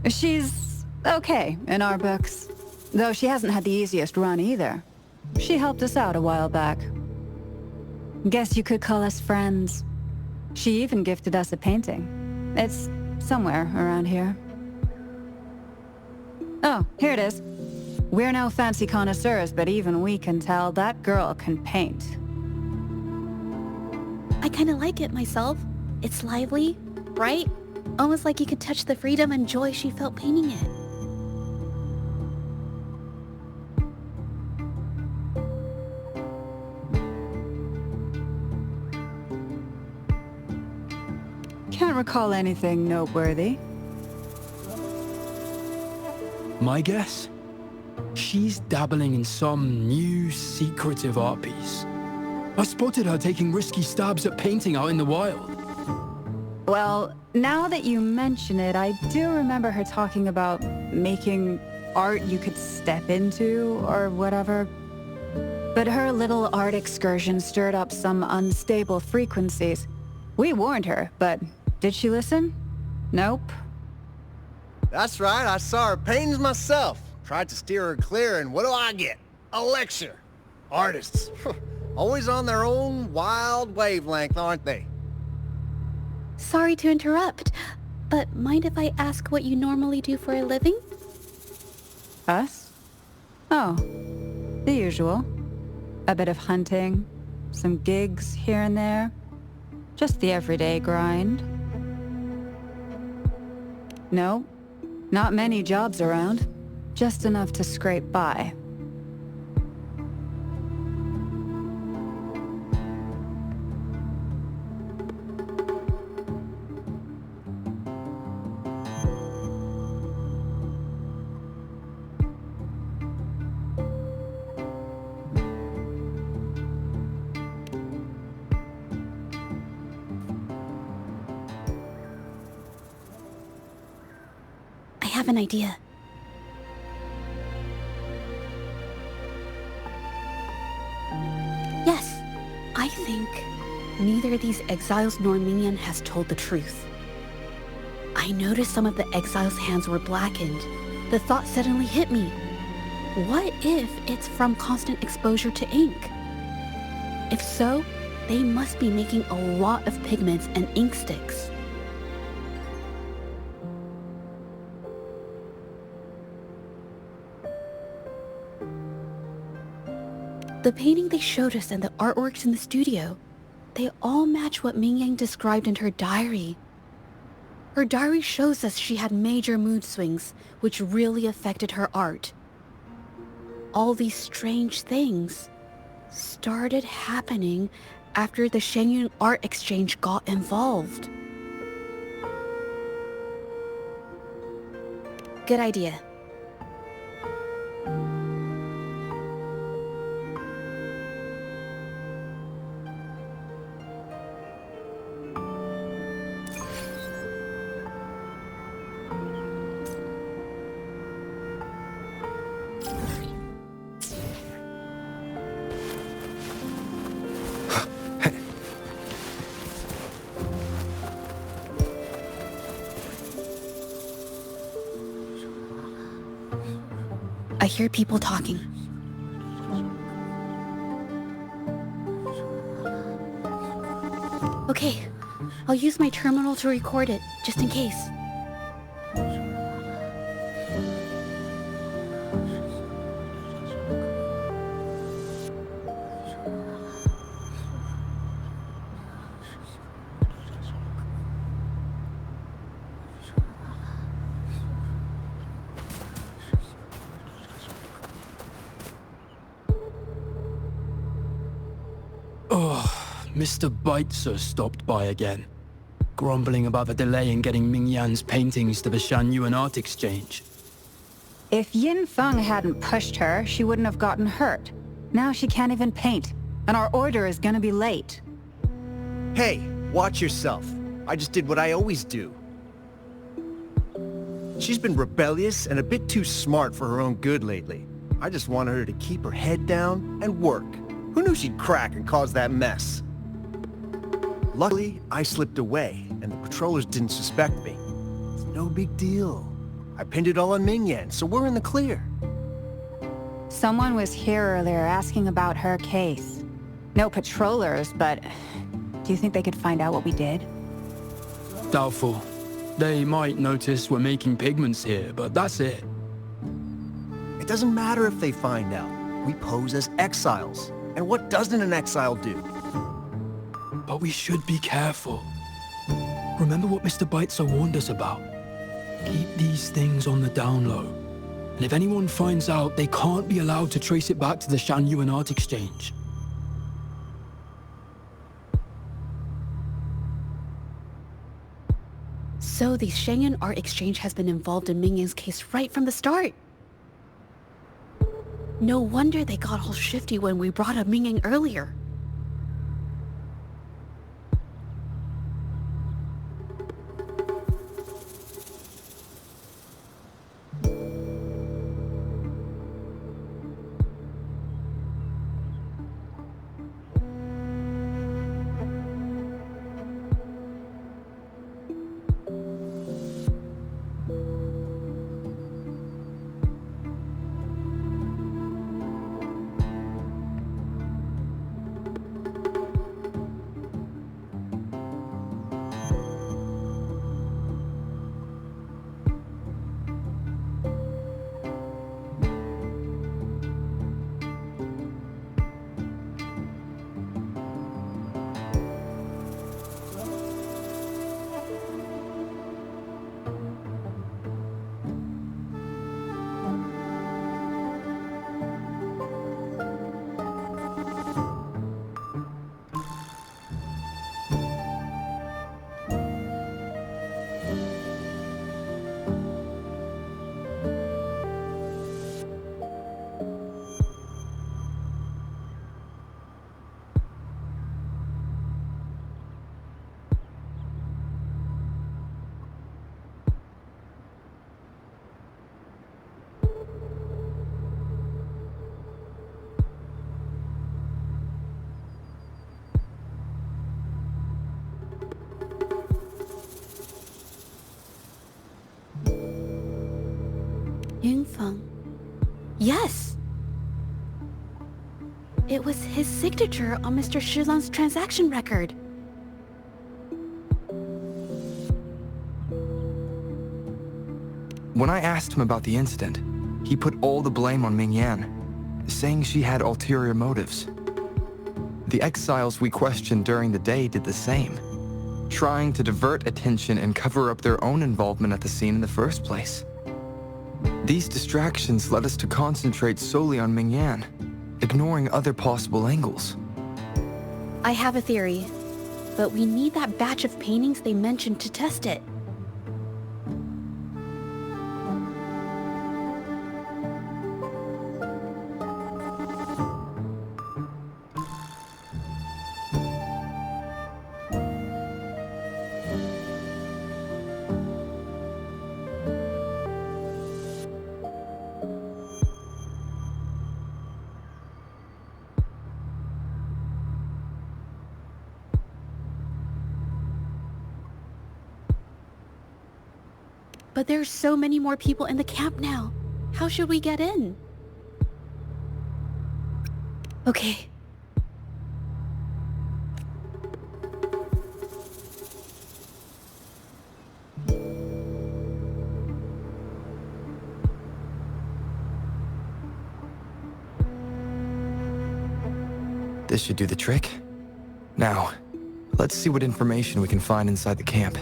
She's okay in our books, though she hasn't had the easiest run either. She helped us out a while back. Guess you could call us friends. She even gifted us a painting. It's somewhere around here. Oh, here it is. We're no fancy connoisseurs, but even we can tell that girl can paint. I kinda like it myself. It's lively, bright, almost like you could touch the freedom and joy she felt painting it. Can't recall anything noteworthy. My guess? She's dabbling in some new secretive art piece. I spotted her taking risky stabs at painting out in the wild. Well, now that you mention it, I do remember her talking about making art you could step into or whatever. But her little art excursion stirred up some unstable frequencies. We warned her, but did she listen? Nope. That's right, I saw her paintings myself. Tried to steer her clear, and what do I get? A lecture. Artists. Always on their own wild wavelength, aren't they? Sorry to interrupt, but mind if I ask what you normally do for a living? Us? Oh, the usual. A bit of hunting, some gigs here and there. Just the everyday grind. No, not many jobs around. Just enough to scrape by. I have an idea. Yes, I think neither these exiles nor Mingyan has told the truth. I noticed some of the exiles' hands were blackened. The thought suddenly hit me. What if it's from constant exposure to ink? If so, they must be making a lot of pigments and ink sticks. The painting they showed us and the artworks in the studio, they all match what Mingyang described in her diary. Her diary shows us she had major mood swings, which really affected her art. All these strange things started happening after the Shenyun Art Exchange got involved. Good idea. I hear people talking. Okay, I'll use my terminal to record it, just in case. Mr. Beitzer stopped by again, grumbling about the delay in getting Ming Yan's paintings to the Shanyuan Art Exchange. If Yin Feng hadn't pushed her, she wouldn't have gotten hurt. Now she can't even paint, and our order is gonna be late. Hey, watch yourself. I just did what I always do. She's been rebellious and a bit too smart for her own good lately. I just wanted her to keep her head down and work. Who knew she'd crack and cause that mess? Luckily, I slipped away, and the patrollers didn't suspect me. It's no big deal. I pinned it all on Ming Yan, so we're in the clear. Someone was here earlier asking about her case. No patrollers, but do you think they could find out what we did? Doubtful. They might notice we're making pigments here, but that's it. It doesn't matter if they find out. We pose as exiles. And what doesn't an exile do? But we should be careful. Remember what Mr. Beitzer warned us about. Keep these things on the down low. And if anyone finds out, they can't be allowed to trace it back to the Shanyuan Art Exchange. So the Shanyuan Art Exchange has been involved in Ming Yan's case right from the start. No wonder they got all shifty when we brought up Ming Yang earlier. Yingfeng. Yes! It was his signature on Mr. Shilan's transaction record. When I asked him about the incident, he put all the blame on Ming Yan, saying she had ulterior motives. The exiles we questioned during the day did the same, trying to divert attention and cover up their own involvement at the scene in the first place. These distractions led us to concentrate solely on Ming Yan, ignoring other possible angles. I have a theory, but we need that batch of paintings they mentioned to test it. But there's so many more people in the camp now. How should we get in? Okay. This should do the trick. Now, let's see what information we can find inside the camp.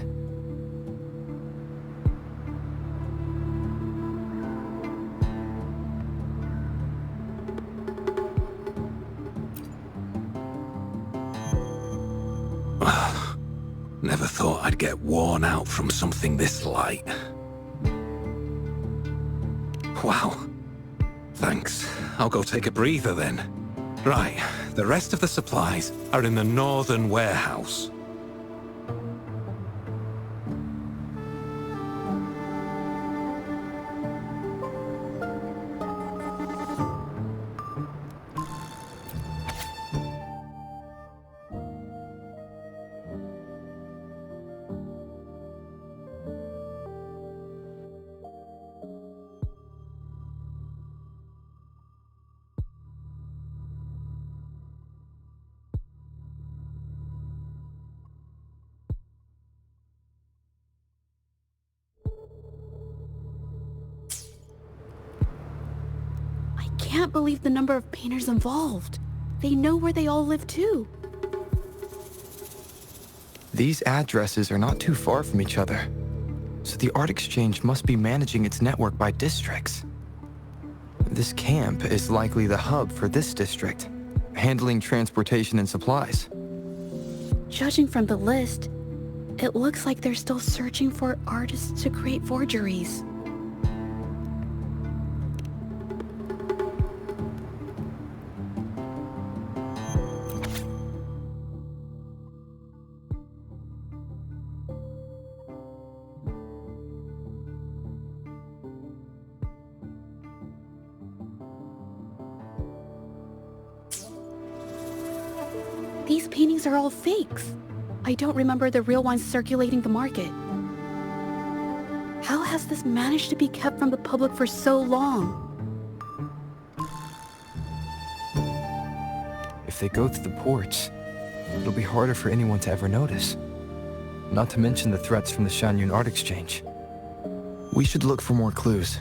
Never thought I'd get worn out from something this light. Wow. Thanks. I'll go take a breather then. Right, the rest of the supplies are in the northern warehouse. I can't believe the number of painters involved. They know where they all live too. These addresses are not too far from each other, so the art exchange must be managing its network by districts. This camp is likely the hub for this district, handling transportation and supplies. Judging from the list, it looks like they're still searching for artists to create forgeries. These paintings are all fakes. I don't remember the real ones circulating the market. How has this managed to be kept from the public for so long? If they go through the ports, it'll be harder for anyone to ever notice. Not to mention the threats from the Shanyun Art Exchange. We should look for more clues.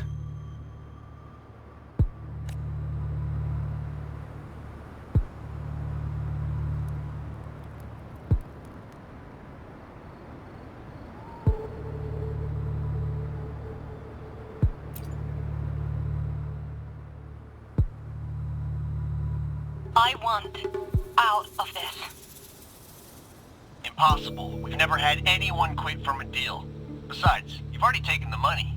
I want out of this. Impossible. We've never had anyone quit from a deal. Besides, you've already taken the money.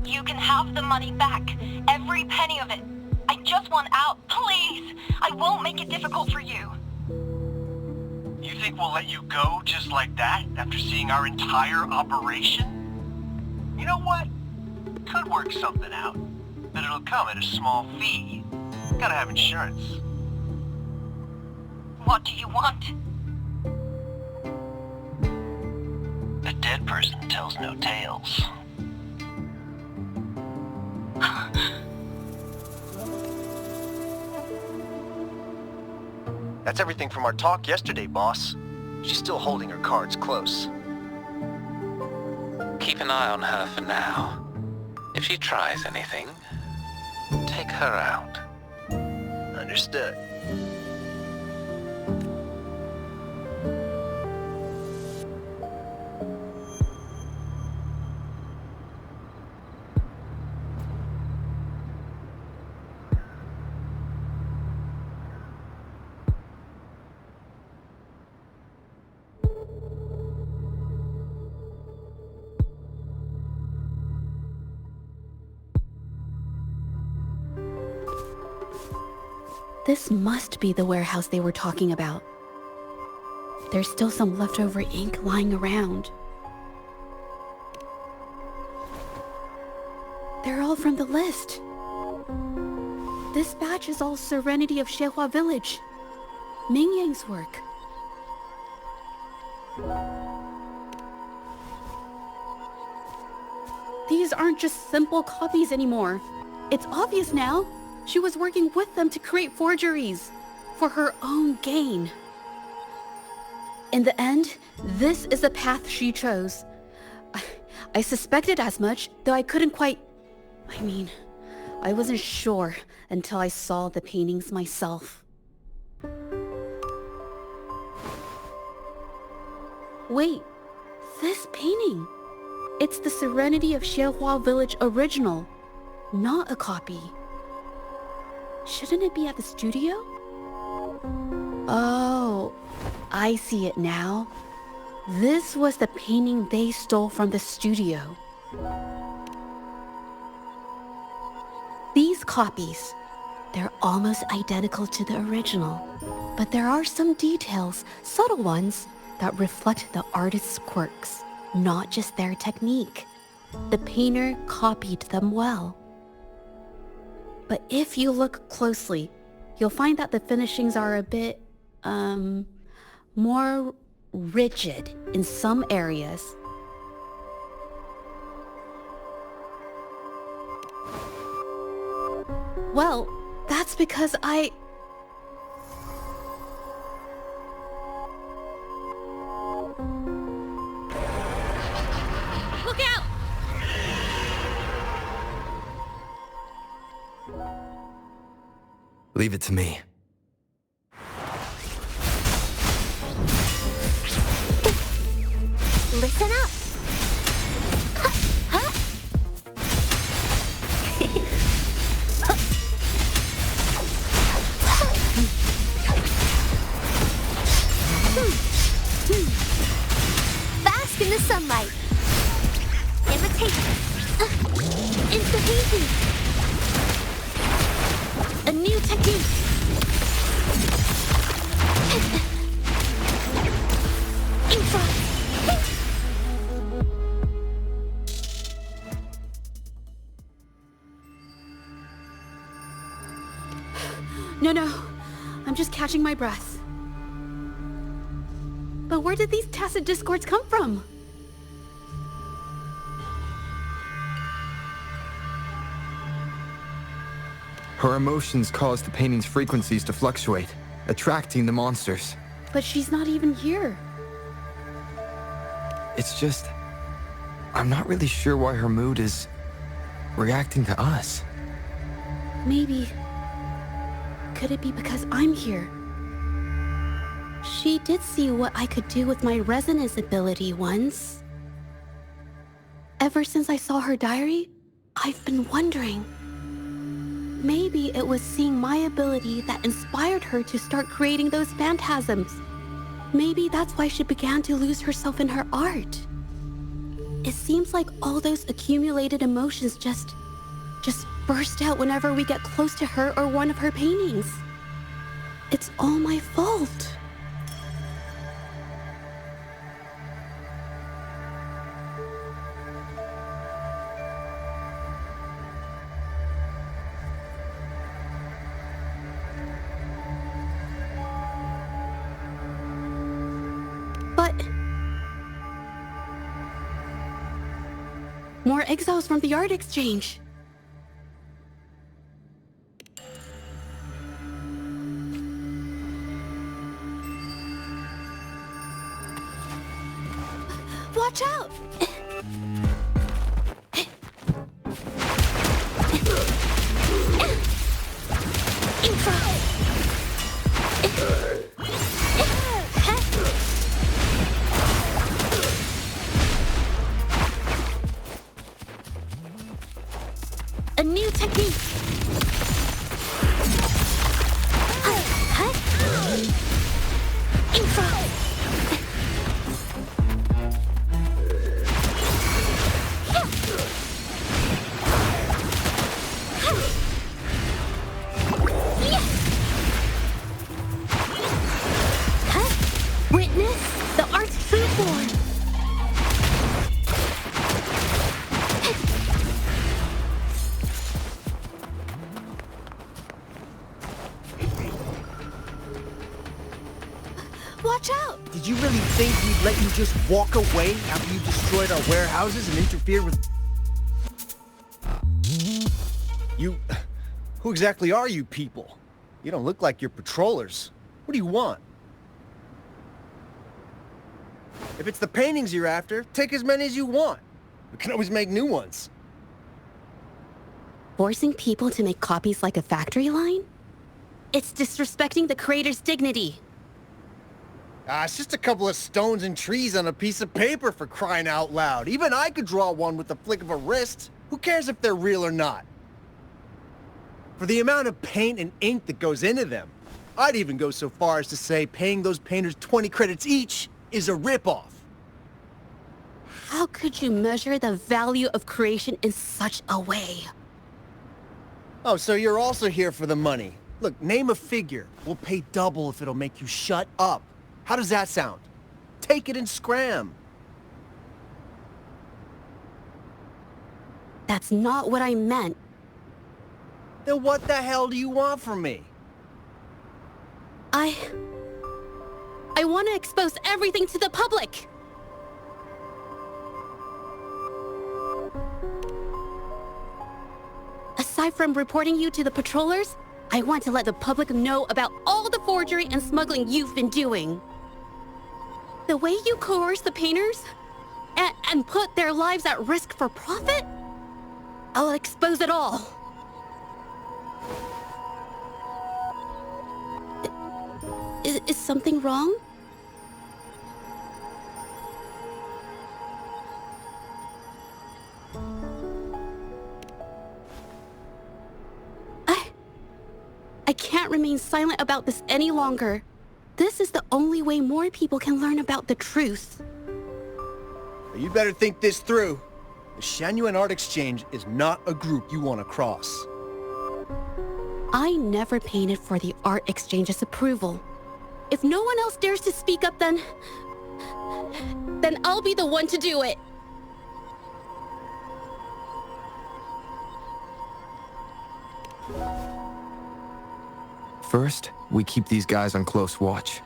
You can have the money back. Every penny of it. I just want out, please. I won't make it difficult for you. You think we'll let you go just like that after seeing our entire operation? You know what? Could work something out, but it'll come at a small fee. Gotta have insurance. What do you want? A dead person tells no tales. That's everything from our talk yesterday, boss. She's still holding her cards close. Keep an eye on her for now. If she tries anything, take her out. Understood. This must be the warehouse they were talking about. There's still some leftover ink lying around. They're all from the list. This batch is all Serenity of Xehua Village. Ming Yang's work. These aren't just simple copies anymore. It's obvious now. She was working with them to create forgeries for her own gain. In the end, this is the path she chose. I suspected as much, though I couldn't quite... I wasn't sure until I saw the paintings myself. Wait, this painting. It's the Serenity of Xiehua Village original, not a copy. Shouldn't it be at the studio? Oh, I see it now. This was the painting they stole from the studio. These copies, they're almost identical to the original, but there are some details, subtle ones, that reflect the artist's quirks, not just their technique. The painter copied them well. But if you look closely, you'll find that the finishings are a bit, more rigid in some areas. Well, that's because Look out! Leave it to me. Listen up. Bask in the sunlight. Imitate. Into painting. A new technique. Infra. No. I'm just catching my breath. But where did these tacit discords come from? Her emotions caused the painting's frequencies to fluctuate, attracting the monsters. But she's not even here. It's just... I'm not really sure why her mood is... reacting to us. Maybe... Could it be because I'm here? She did see what I could do with my resonance ability once. Ever since I saw her diary, I've been wondering. Maybe it was seeing my ability that inspired her to start creating those phantasms. Maybe that's why she began to lose herself in her art. It seems like all those accumulated emotions just burst out whenever we get close to her or one of her paintings. It's all my fault. But... more exiles from the art exchange. Watch out! A new technique! Witness the art's true form! Watch out! Did you really think we'd let you just walk away after you destroyed our warehouses and interfered with... Who exactly are you people? You don't look like you're patrollers. What do you want? If it's the paintings you're after, take as many as you want. We can always make new ones. Forcing people to make copies like a factory line? It's disrespecting the creator's dignity. It's just a couple of stones and trees on a piece of paper, for crying out loud. Even I could draw one with the flick of a wrist. Who cares if they're real or not? For the amount of paint and ink that goes into them, I'd even go so far as to say paying those painters 20 credits each is a ripoff. How could you measure the value of creation in such a way? Oh, so you're also here for the money. Look, name a figure. We'll pay double if it'll make you shut up. How does that sound? Take it and scram. That's not what I meant. Then what the hell do you want from me? I want to expose everything to the public. Aside from reporting you to the patrollers, I want to let the public know about all the forgery and smuggling you've been doing. The way you coerce the painters and put their lives at risk for profit? I'll expose it all. Is something wrong? I can't remain silent about this any longer. This is the only way more people can learn about the truth. You better think this through. The Shanyu Art Exchange is not a group you want to cross. I never painted for the Art Exchange's approval. If no one else dares to speak up, then I'll be the one to do it. First, we keep these guys on close watch.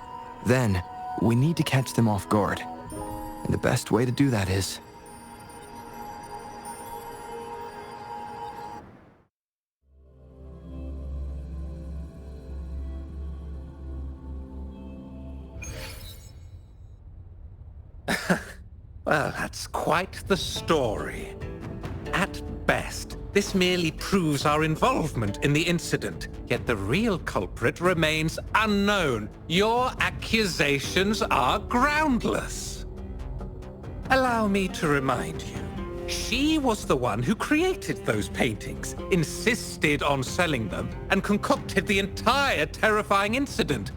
Then, we need to catch them off guard. And the best way to do that is... Well, that's quite the story. At best, this merely proves our involvement in the incident, yet the real culprit remains unknown. Your accusations are groundless. Allow me to remind you, she was the one who created those paintings, insisted on selling them, and concocted the entire terrifying incident.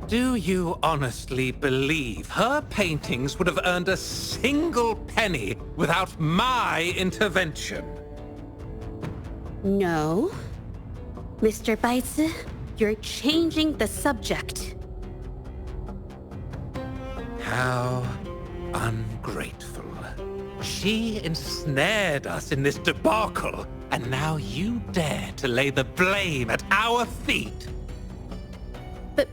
Do you honestly believe her paintings would have earned a single penny without my intervention? No. Mr. Baitsu, you're changing the subject. How ungrateful. She ensnared us in this debacle, and now you dare to lay the blame at our feet. But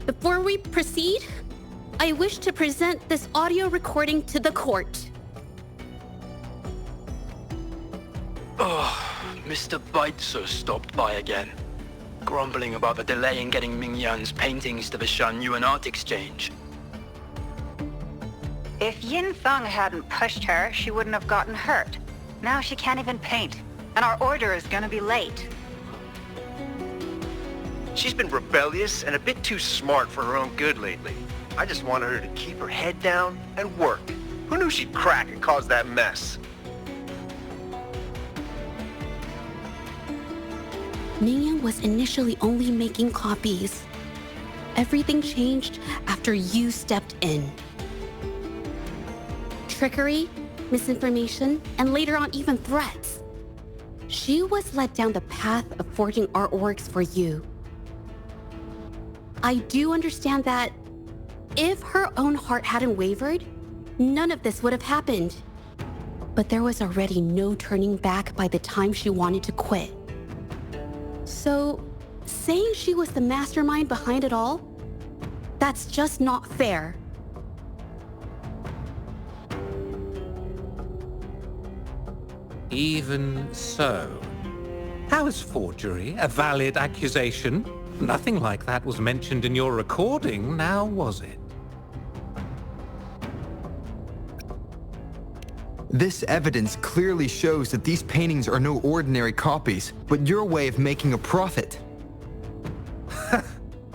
before we proceed, I wish to present this audio recording to the court. Mr. Baitsu stopped by again, grumbling about the delay in getting Mingyan's paintings to the Shanyu Art Exchange. If Yin Feng hadn't pushed her, she wouldn't have gotten hurt. Now she can't even paint, and our order is gonna be late. She's been rebellious and a bit too smart for her own good lately. I just wanted her to keep her head down and work. Who knew she'd crack and cause that mess? Mingyan was initially only making copies. Everything changed after you stepped in. Trickery, misinformation, and later on even threats. She was led down the path of forging artworks for you. I do understand that if her own heart hadn't wavered, none of this would have happened. But there was already no turning back by the time she wanted to quit. So, saying she was the mastermind behind it all, that's just not fair. Even so, How is forgery a valid accusation? Nothing like that was mentioned in your recording, now was it? This evidence clearly shows that these paintings are no ordinary copies, but your way of making a profit.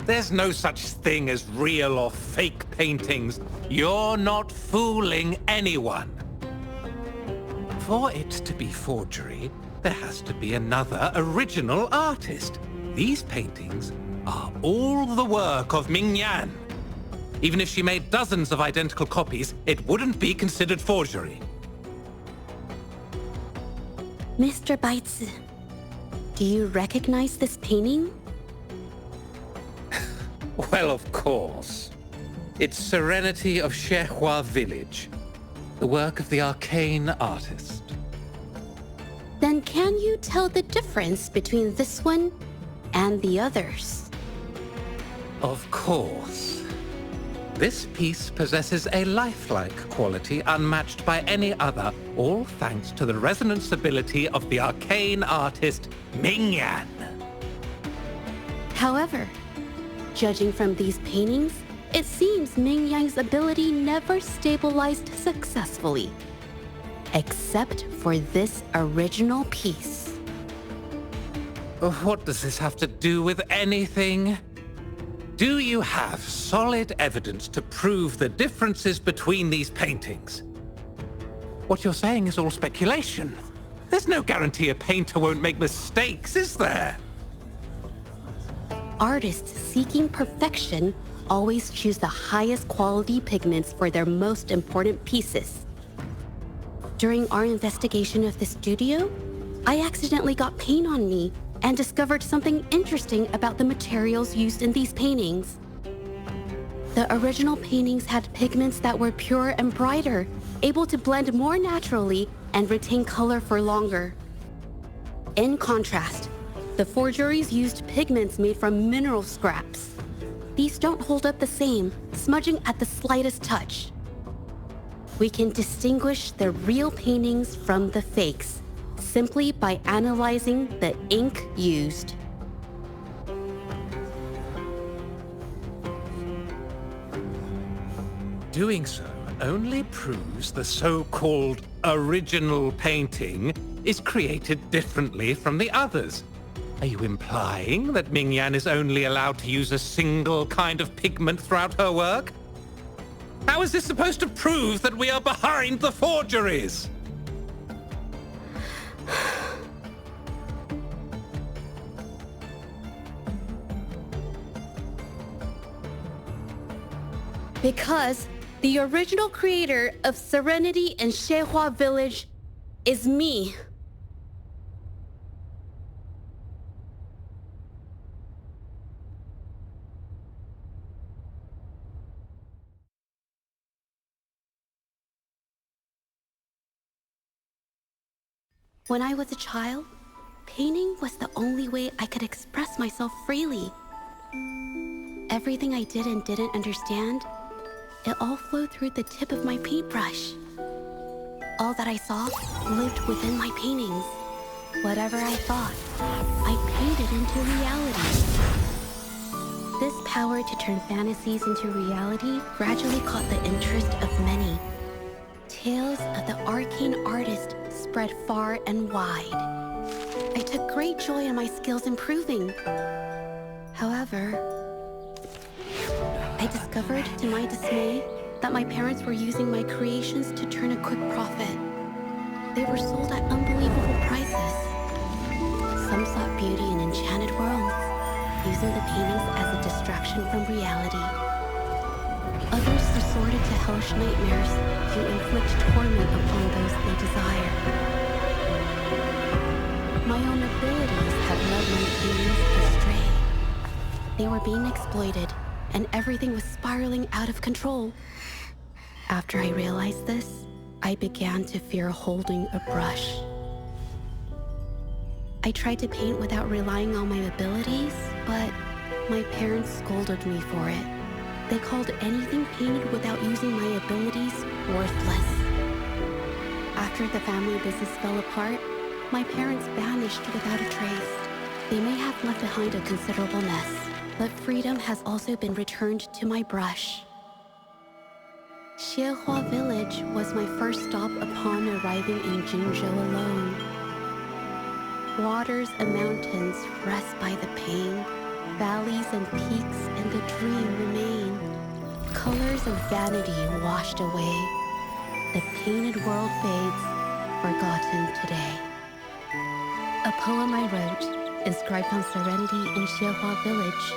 There's no such thing as real or fake paintings. You're not fooling anyone. For it to be forgery, there has to be another original artist. These paintings are all the work of Ming Yan. Even if she made dozens of identical copies, it wouldn't be considered forgery. Mr. Baitsu, do you recognize this painting? Well, of course. It's Serenity of Zhehua Village, the work of the arcane artist. Then can you tell the difference between this one and the others? Of course. This piece possesses a lifelike quality unmatched by any other, all thanks to the resonance ability of the arcane artist Ming Yan. However, judging from these paintings, it seems Ming Yan's ability never stabilized successfully. Except for this original piece. What does this have to do with anything? Do you have solid evidence to prove the differences between these paintings? What you're saying is all speculation. There's no guarantee a painter won't make mistakes, is there? Artists seeking perfection always choose the highest quality pigments for their most important pieces. During our investigation of the studio, I accidentally got paint on me and discovered something interesting about the materials used in these paintings. The original paintings had pigments that were pure and brighter, able to blend more naturally and retain color for longer. In contrast, the forgeries used pigments made from mineral scraps. These don't hold up the same, smudging at the slightest touch. We can distinguish the real paintings from the fakes simply by analyzing the ink used. Doing so only proves the so-called original painting is created differently from the others. Are you implying that Ming Yan is only allowed to use a single kind of pigment throughout her work? How is this supposed to prove that we are behind the forgeries? Because the original creator of Serenity and Zhehua Village is me. When I was a child, painting was the only way I could express myself freely. Everything I did and didn't understand, it all flowed through the tip of my paintbrush. All that I saw lived within my paintings. Whatever I thought, I painted into reality. This power to turn fantasies into reality gradually caught the interest of many. Tales of the arcane artist spread far and wide. I took great joy in my skills improving. However, I discovered, to my dismay, that my parents were using my creations to turn a quick profit. They were sold at unbelievable prices. Some sought beauty in enchanted worlds, using the paintings as a distraction from reality. Others resorted to hellish nightmares to inflict torment upon those they desire. My own abilities had led my paintings astray. They were being exploited, and everything was spiraling out of control. After I realized this, I began to fear holding a brush. I tried to paint without relying on my abilities, but my parents scolded me for it. They called anything painted without using my abilities worthless. After the family business fell apart, my parents vanished without a trace. They may have left behind a considerable mess, but freedom has also been returned to my brush. Xiehua Village was my first stop upon arriving in Jinzhou alone. Waters and mountains rest by the pain. Valleys and peaks and the dream remain. Colors of vanity washed away. The painted world fades, forgotten today. A poem I wrote, inscribed on serenity in Xiehua Village.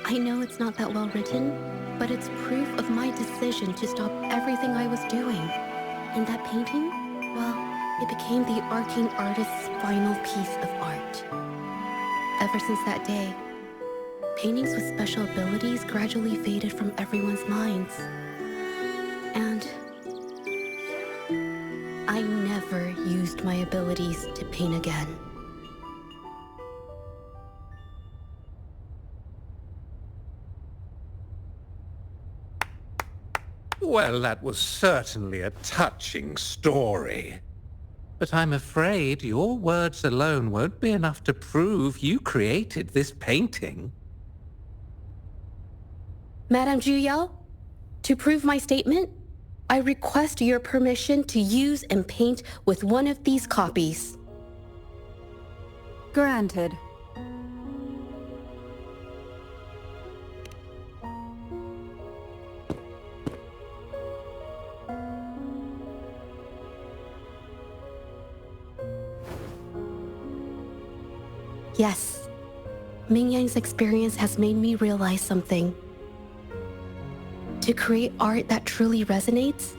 I know it's not that well written, but it's proof of my decision to stop everything I was doing. And that painting, well, it became the arcane artist's final piece of art. Ever since that day, paintings with special abilities gradually faded from everyone's minds. And I never used my abilities to paint again. Well, that was certainly a touching story. But I'm afraid your words alone won't be enough to prove you created this painting. Madame Juyao, to prove my statement, I request your permission to use and paint with one of these copies. Granted. Yes, Mingyang's experience has made me realize something. To create art that truly resonates,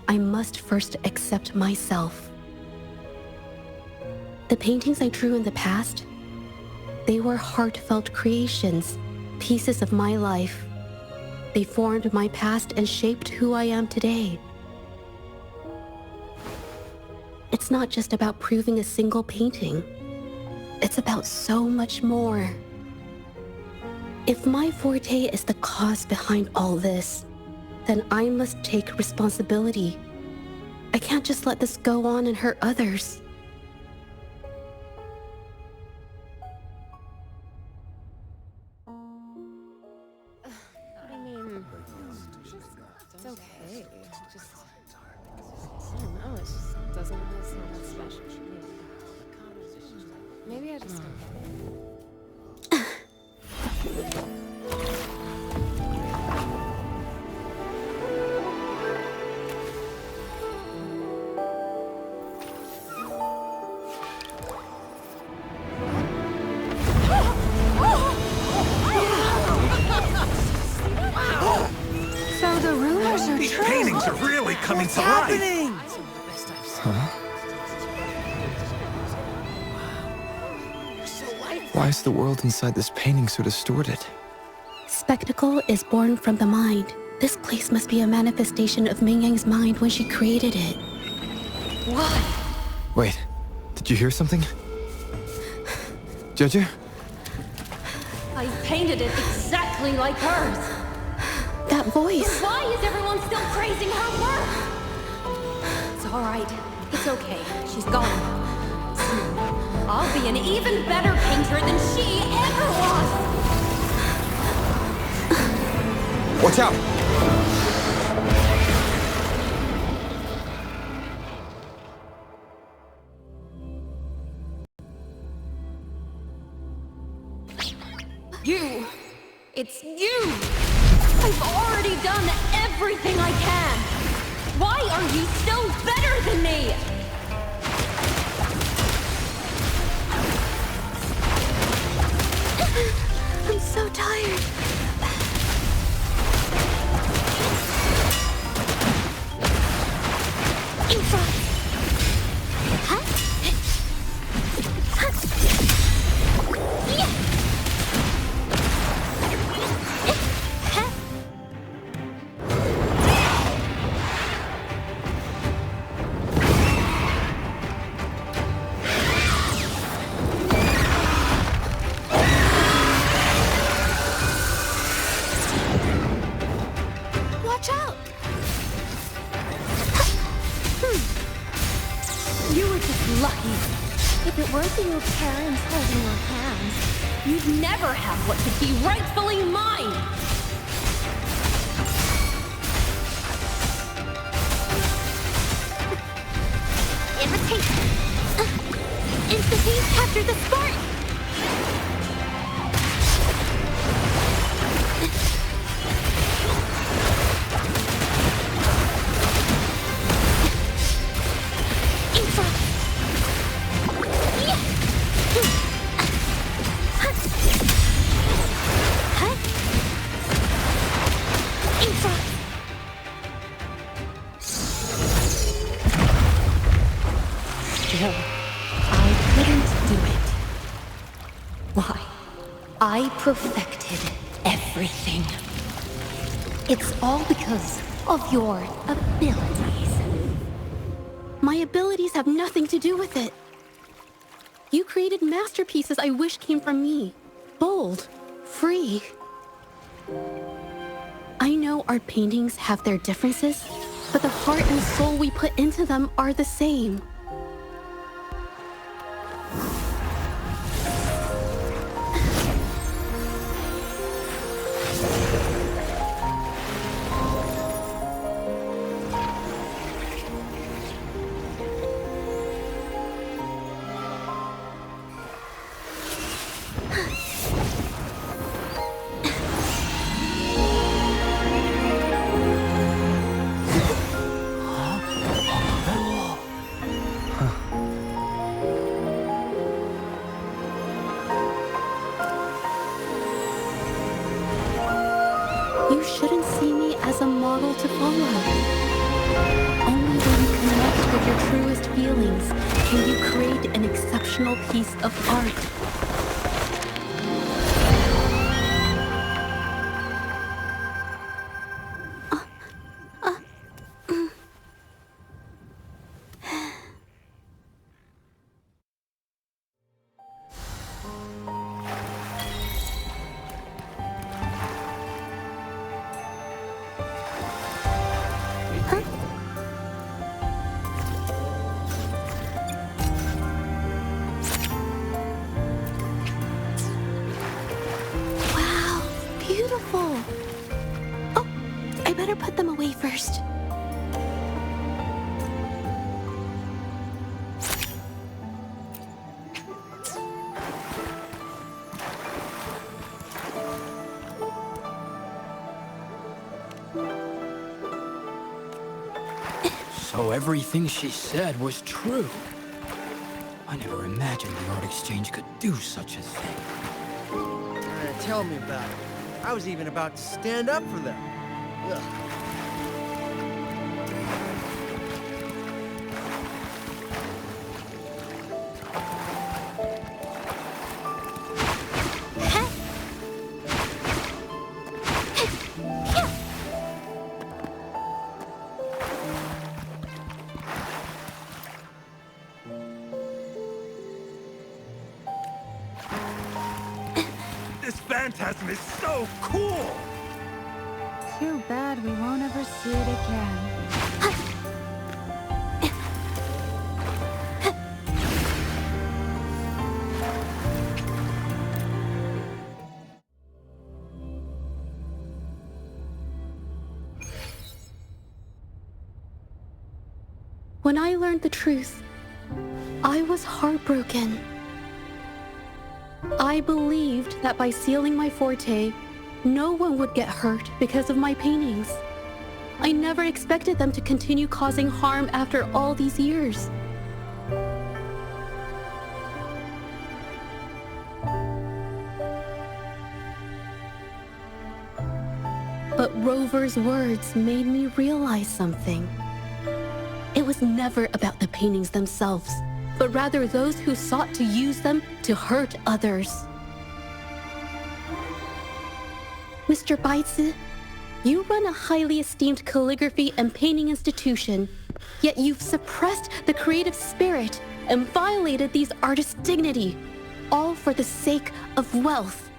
I must first accept myself. The paintings I drew in the past, they were heartfelt creations, pieces of my life. They formed my past and shaped who I am today. It's not just about proving a single painting. It's about so much more. If my forte is the cause behind all this, then I must take responsibility. I can't just let this go on and hurt others. I mean, it's okay. Just, I don't know, it just doesn't really seem that special to me. Maybe I just don't get it. So the rumors are These true. paintings are really coming to life. Huh? Why is the world inside this painting so distorted? Spectacle is born from the mind. This place must be a manifestation of Mingyang's mind when she created it. What? Wait, did you hear something? Zhezhi? I painted it exactly like hers. That voice. Why is everyone still praising her work? It's all right. It's okay. She's gone. Soon, I'll be an even better painter than she ever was. Watch out! You! It's you! I've already done everything I can! Why are you still better than me? I'm so tired. balance holding your hands, you'd never have what could be rightfully mine! Imitate! Instantly capture the spark! Still, I couldn't do it. Why? I perfected everything. It's all because of your abilities. My abilities have nothing to do with it. You created masterpieces I wish came from me. Bold, free. I know art paintings have their differences, but the heart and soul we put into them are the same. You shouldn't see me as a model to follow. Only when you connect with your truest feelings can you create an exceptional piece of art. Wow, beautiful. Oh, I better put them away first. So everything she said was true. I never imagined the art exchange could do such a thing. Tell me about it. I was even about to stand up for them. Ugh. This phantasm is so cool! Too bad we won't ever see it again. When I learned the truth, I was heartbroken. I believed that by sealing my forte, no one would get hurt because of my paintings. I never expected them to continue causing harm after all these years. But Rover's words made me realize something. It was never about the paintings themselves, but rather those who sought to use them to hurt others. Mr. Baitsu, you run a highly esteemed calligraphy and painting institution, yet you've suppressed the creative spirit and violated these artists' dignity, all for the sake of wealth.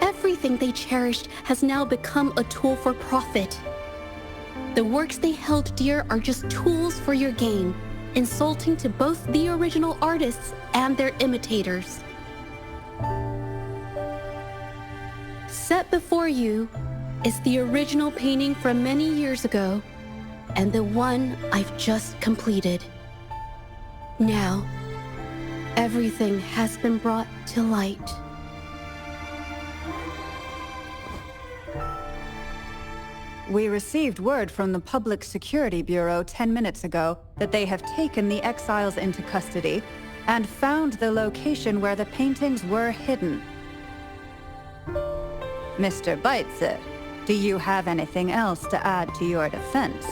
Everything they cherished has now become a tool for profit. The works they held dear are just tools for your gain, insulting to both the original artists and their imitators. Set before you is the original painting from many years ago, and the one I've just completed. Now, everything has been brought to light. We received word from the Public Security Bureau 10 minutes ago that they have taken the exiles into custody and found the location where the paintings were hidden. Mr. Beitzer, do you have anything else to add to your defense?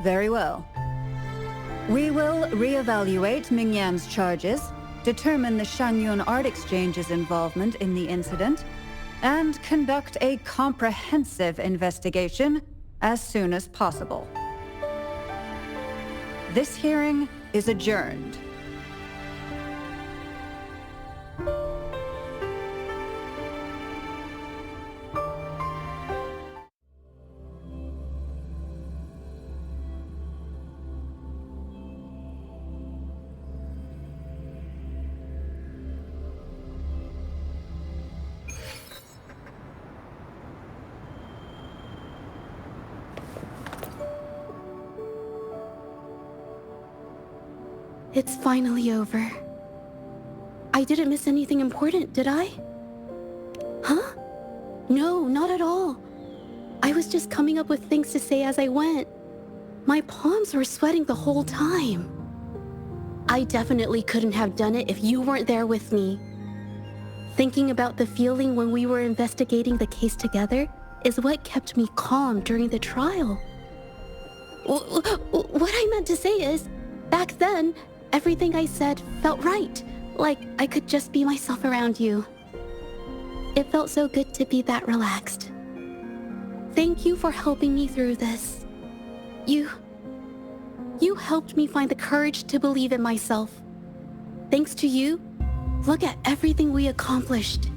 Very well. We will reevaluate Mingyan's charges, determine the Shangyun Art Exchange's involvement in the incident, and conduct a comprehensive investigation as soon as possible. This hearing is adjourned. It's finally over. I didn't miss anything important, did I? Huh? No, not at all. I was just coming up with things to say as I went. My palms were sweating the whole time. I definitely couldn't have done it if you weren't there with me. Thinking about the feeling when we were investigating the case together is what kept me calm during the trial. What I meant to say is, back then, everything I said felt right, like I could just be myself around you. It felt so good to be that relaxed. Thank you for helping me through this. You helped me find the courage to believe in myself. Thanks to you, look at everything we accomplished.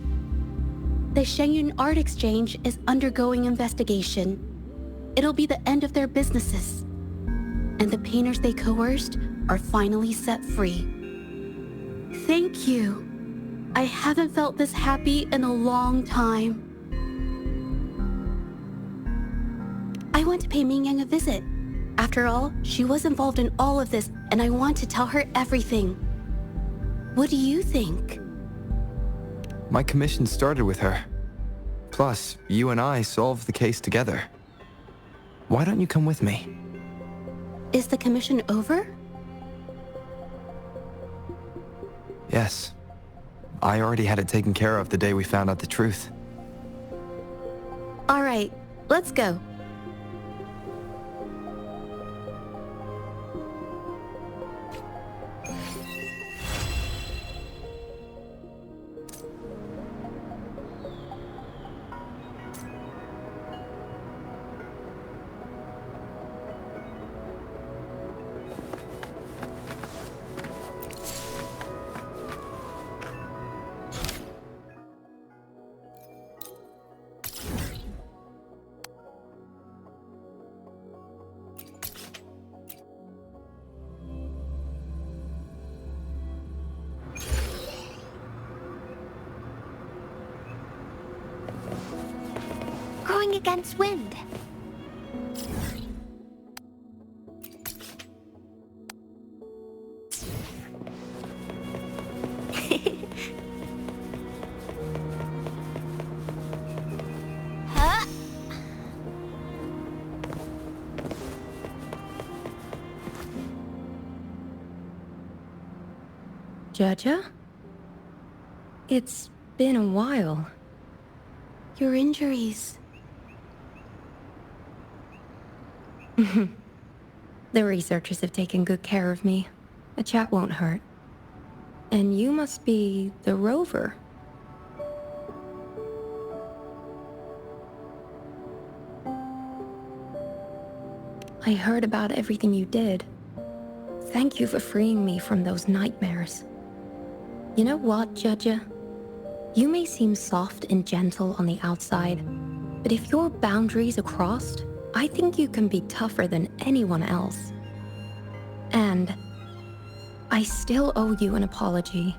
The Shangyun Art Exchange is undergoing investigation. It'll be the end of their businesses. And the painters they coerced are finally set free. Thank you. I haven't felt this happy in a long time. I want to pay Mingyang a visit. After all, she was involved in all of this, and I want to tell her everything. What do you think? My commission started with her. Plus, you and I solved the case together. Why don't you come with me? Is the commission over? Yes. I already had it taken care of the day we found out the truth. All right, let's go. Going against wind. Huh? Zhezhi? It's been a while. Your injuries. The researchers have taken good care of me. A chat won't hurt. And you must be the rover. I heard about everything you did. Thank you for freeing me from those nightmares. You know what, Zhezhi? You may seem soft and gentle on the outside, but if your boundaries are crossed, I think you can be tougher than anyone else. And I still owe you an apology.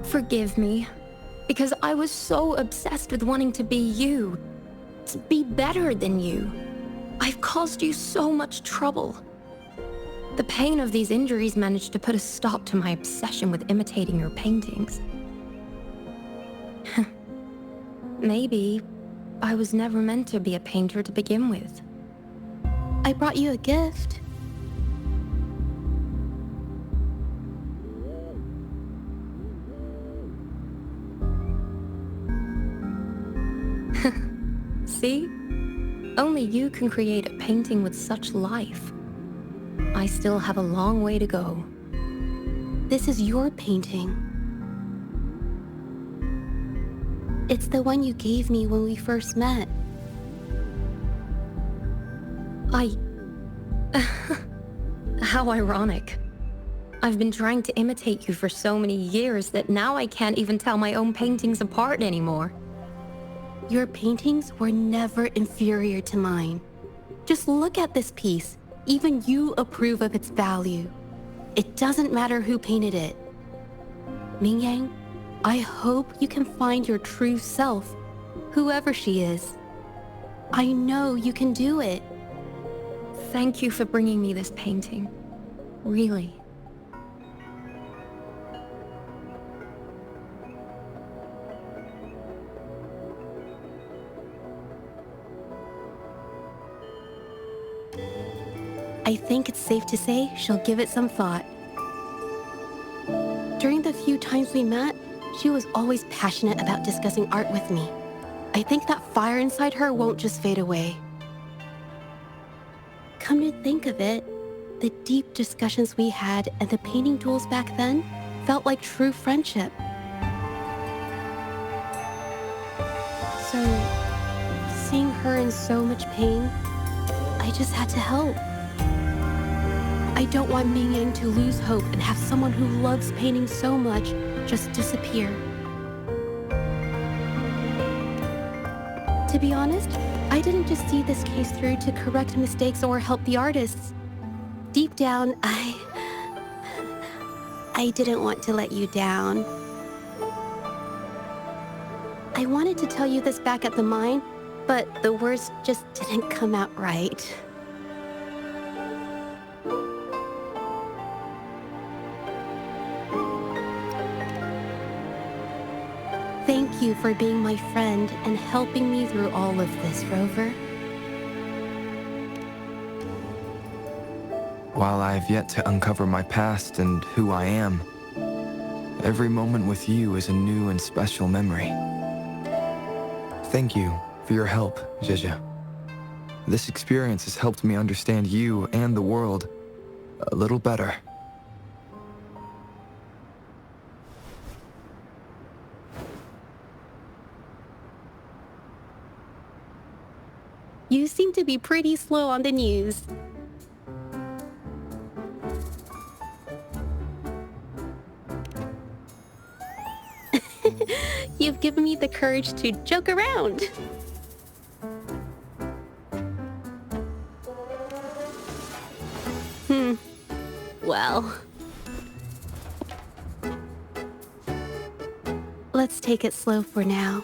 Forgive me, because I was so obsessed with wanting to be you, to be better than you. I've caused you so much trouble. The pain of these injuries managed to put a stop to my obsession with imitating your paintings. Maybe I was never meant to be a painter to begin with. I brought you a gift. See? Only you can create a painting with such life. I still have a long way to go. This is your painting. It's the one you gave me when we first met. How ironic. I've been trying to imitate you for so many years that now I can't even tell my own paintings apart anymore. Your paintings were never inferior to mine. Just look at this piece. Even you approve of its value. It doesn't matter who painted it. Mingyang, I hope you can find your true self, whoever she is. I know you can do it. Thank you for bringing me this painting. Really. I think it's safe to say she'll give it some thought. During the few times we met, she was always passionate about discussing art with me. I think that fire inside her won't just fade away. Come to think of it, the deep discussions we had and the painting duels back then felt like true friendship. So, seeing her in so much pain, I just had to help. I don't want Mingyang to lose hope and have someone who loves painting so much just disappear. To be honest, I didn't just see this case through to correct mistakes or help the artists. Deep down, I didn't want to let you down. I wanted to tell you this back at the mine, but the words just didn't come out right. Thank you for being my friend and helping me through all of this, Rover. While I have yet to uncover my past and who I am, every moment with you is a new and special memory. Thank you for your help, Zhezhi. This experience has helped me understand you and the world a little better. You seem to be pretty slow on the news. You've given me the courage to joke around. Well, let's take it slow for now.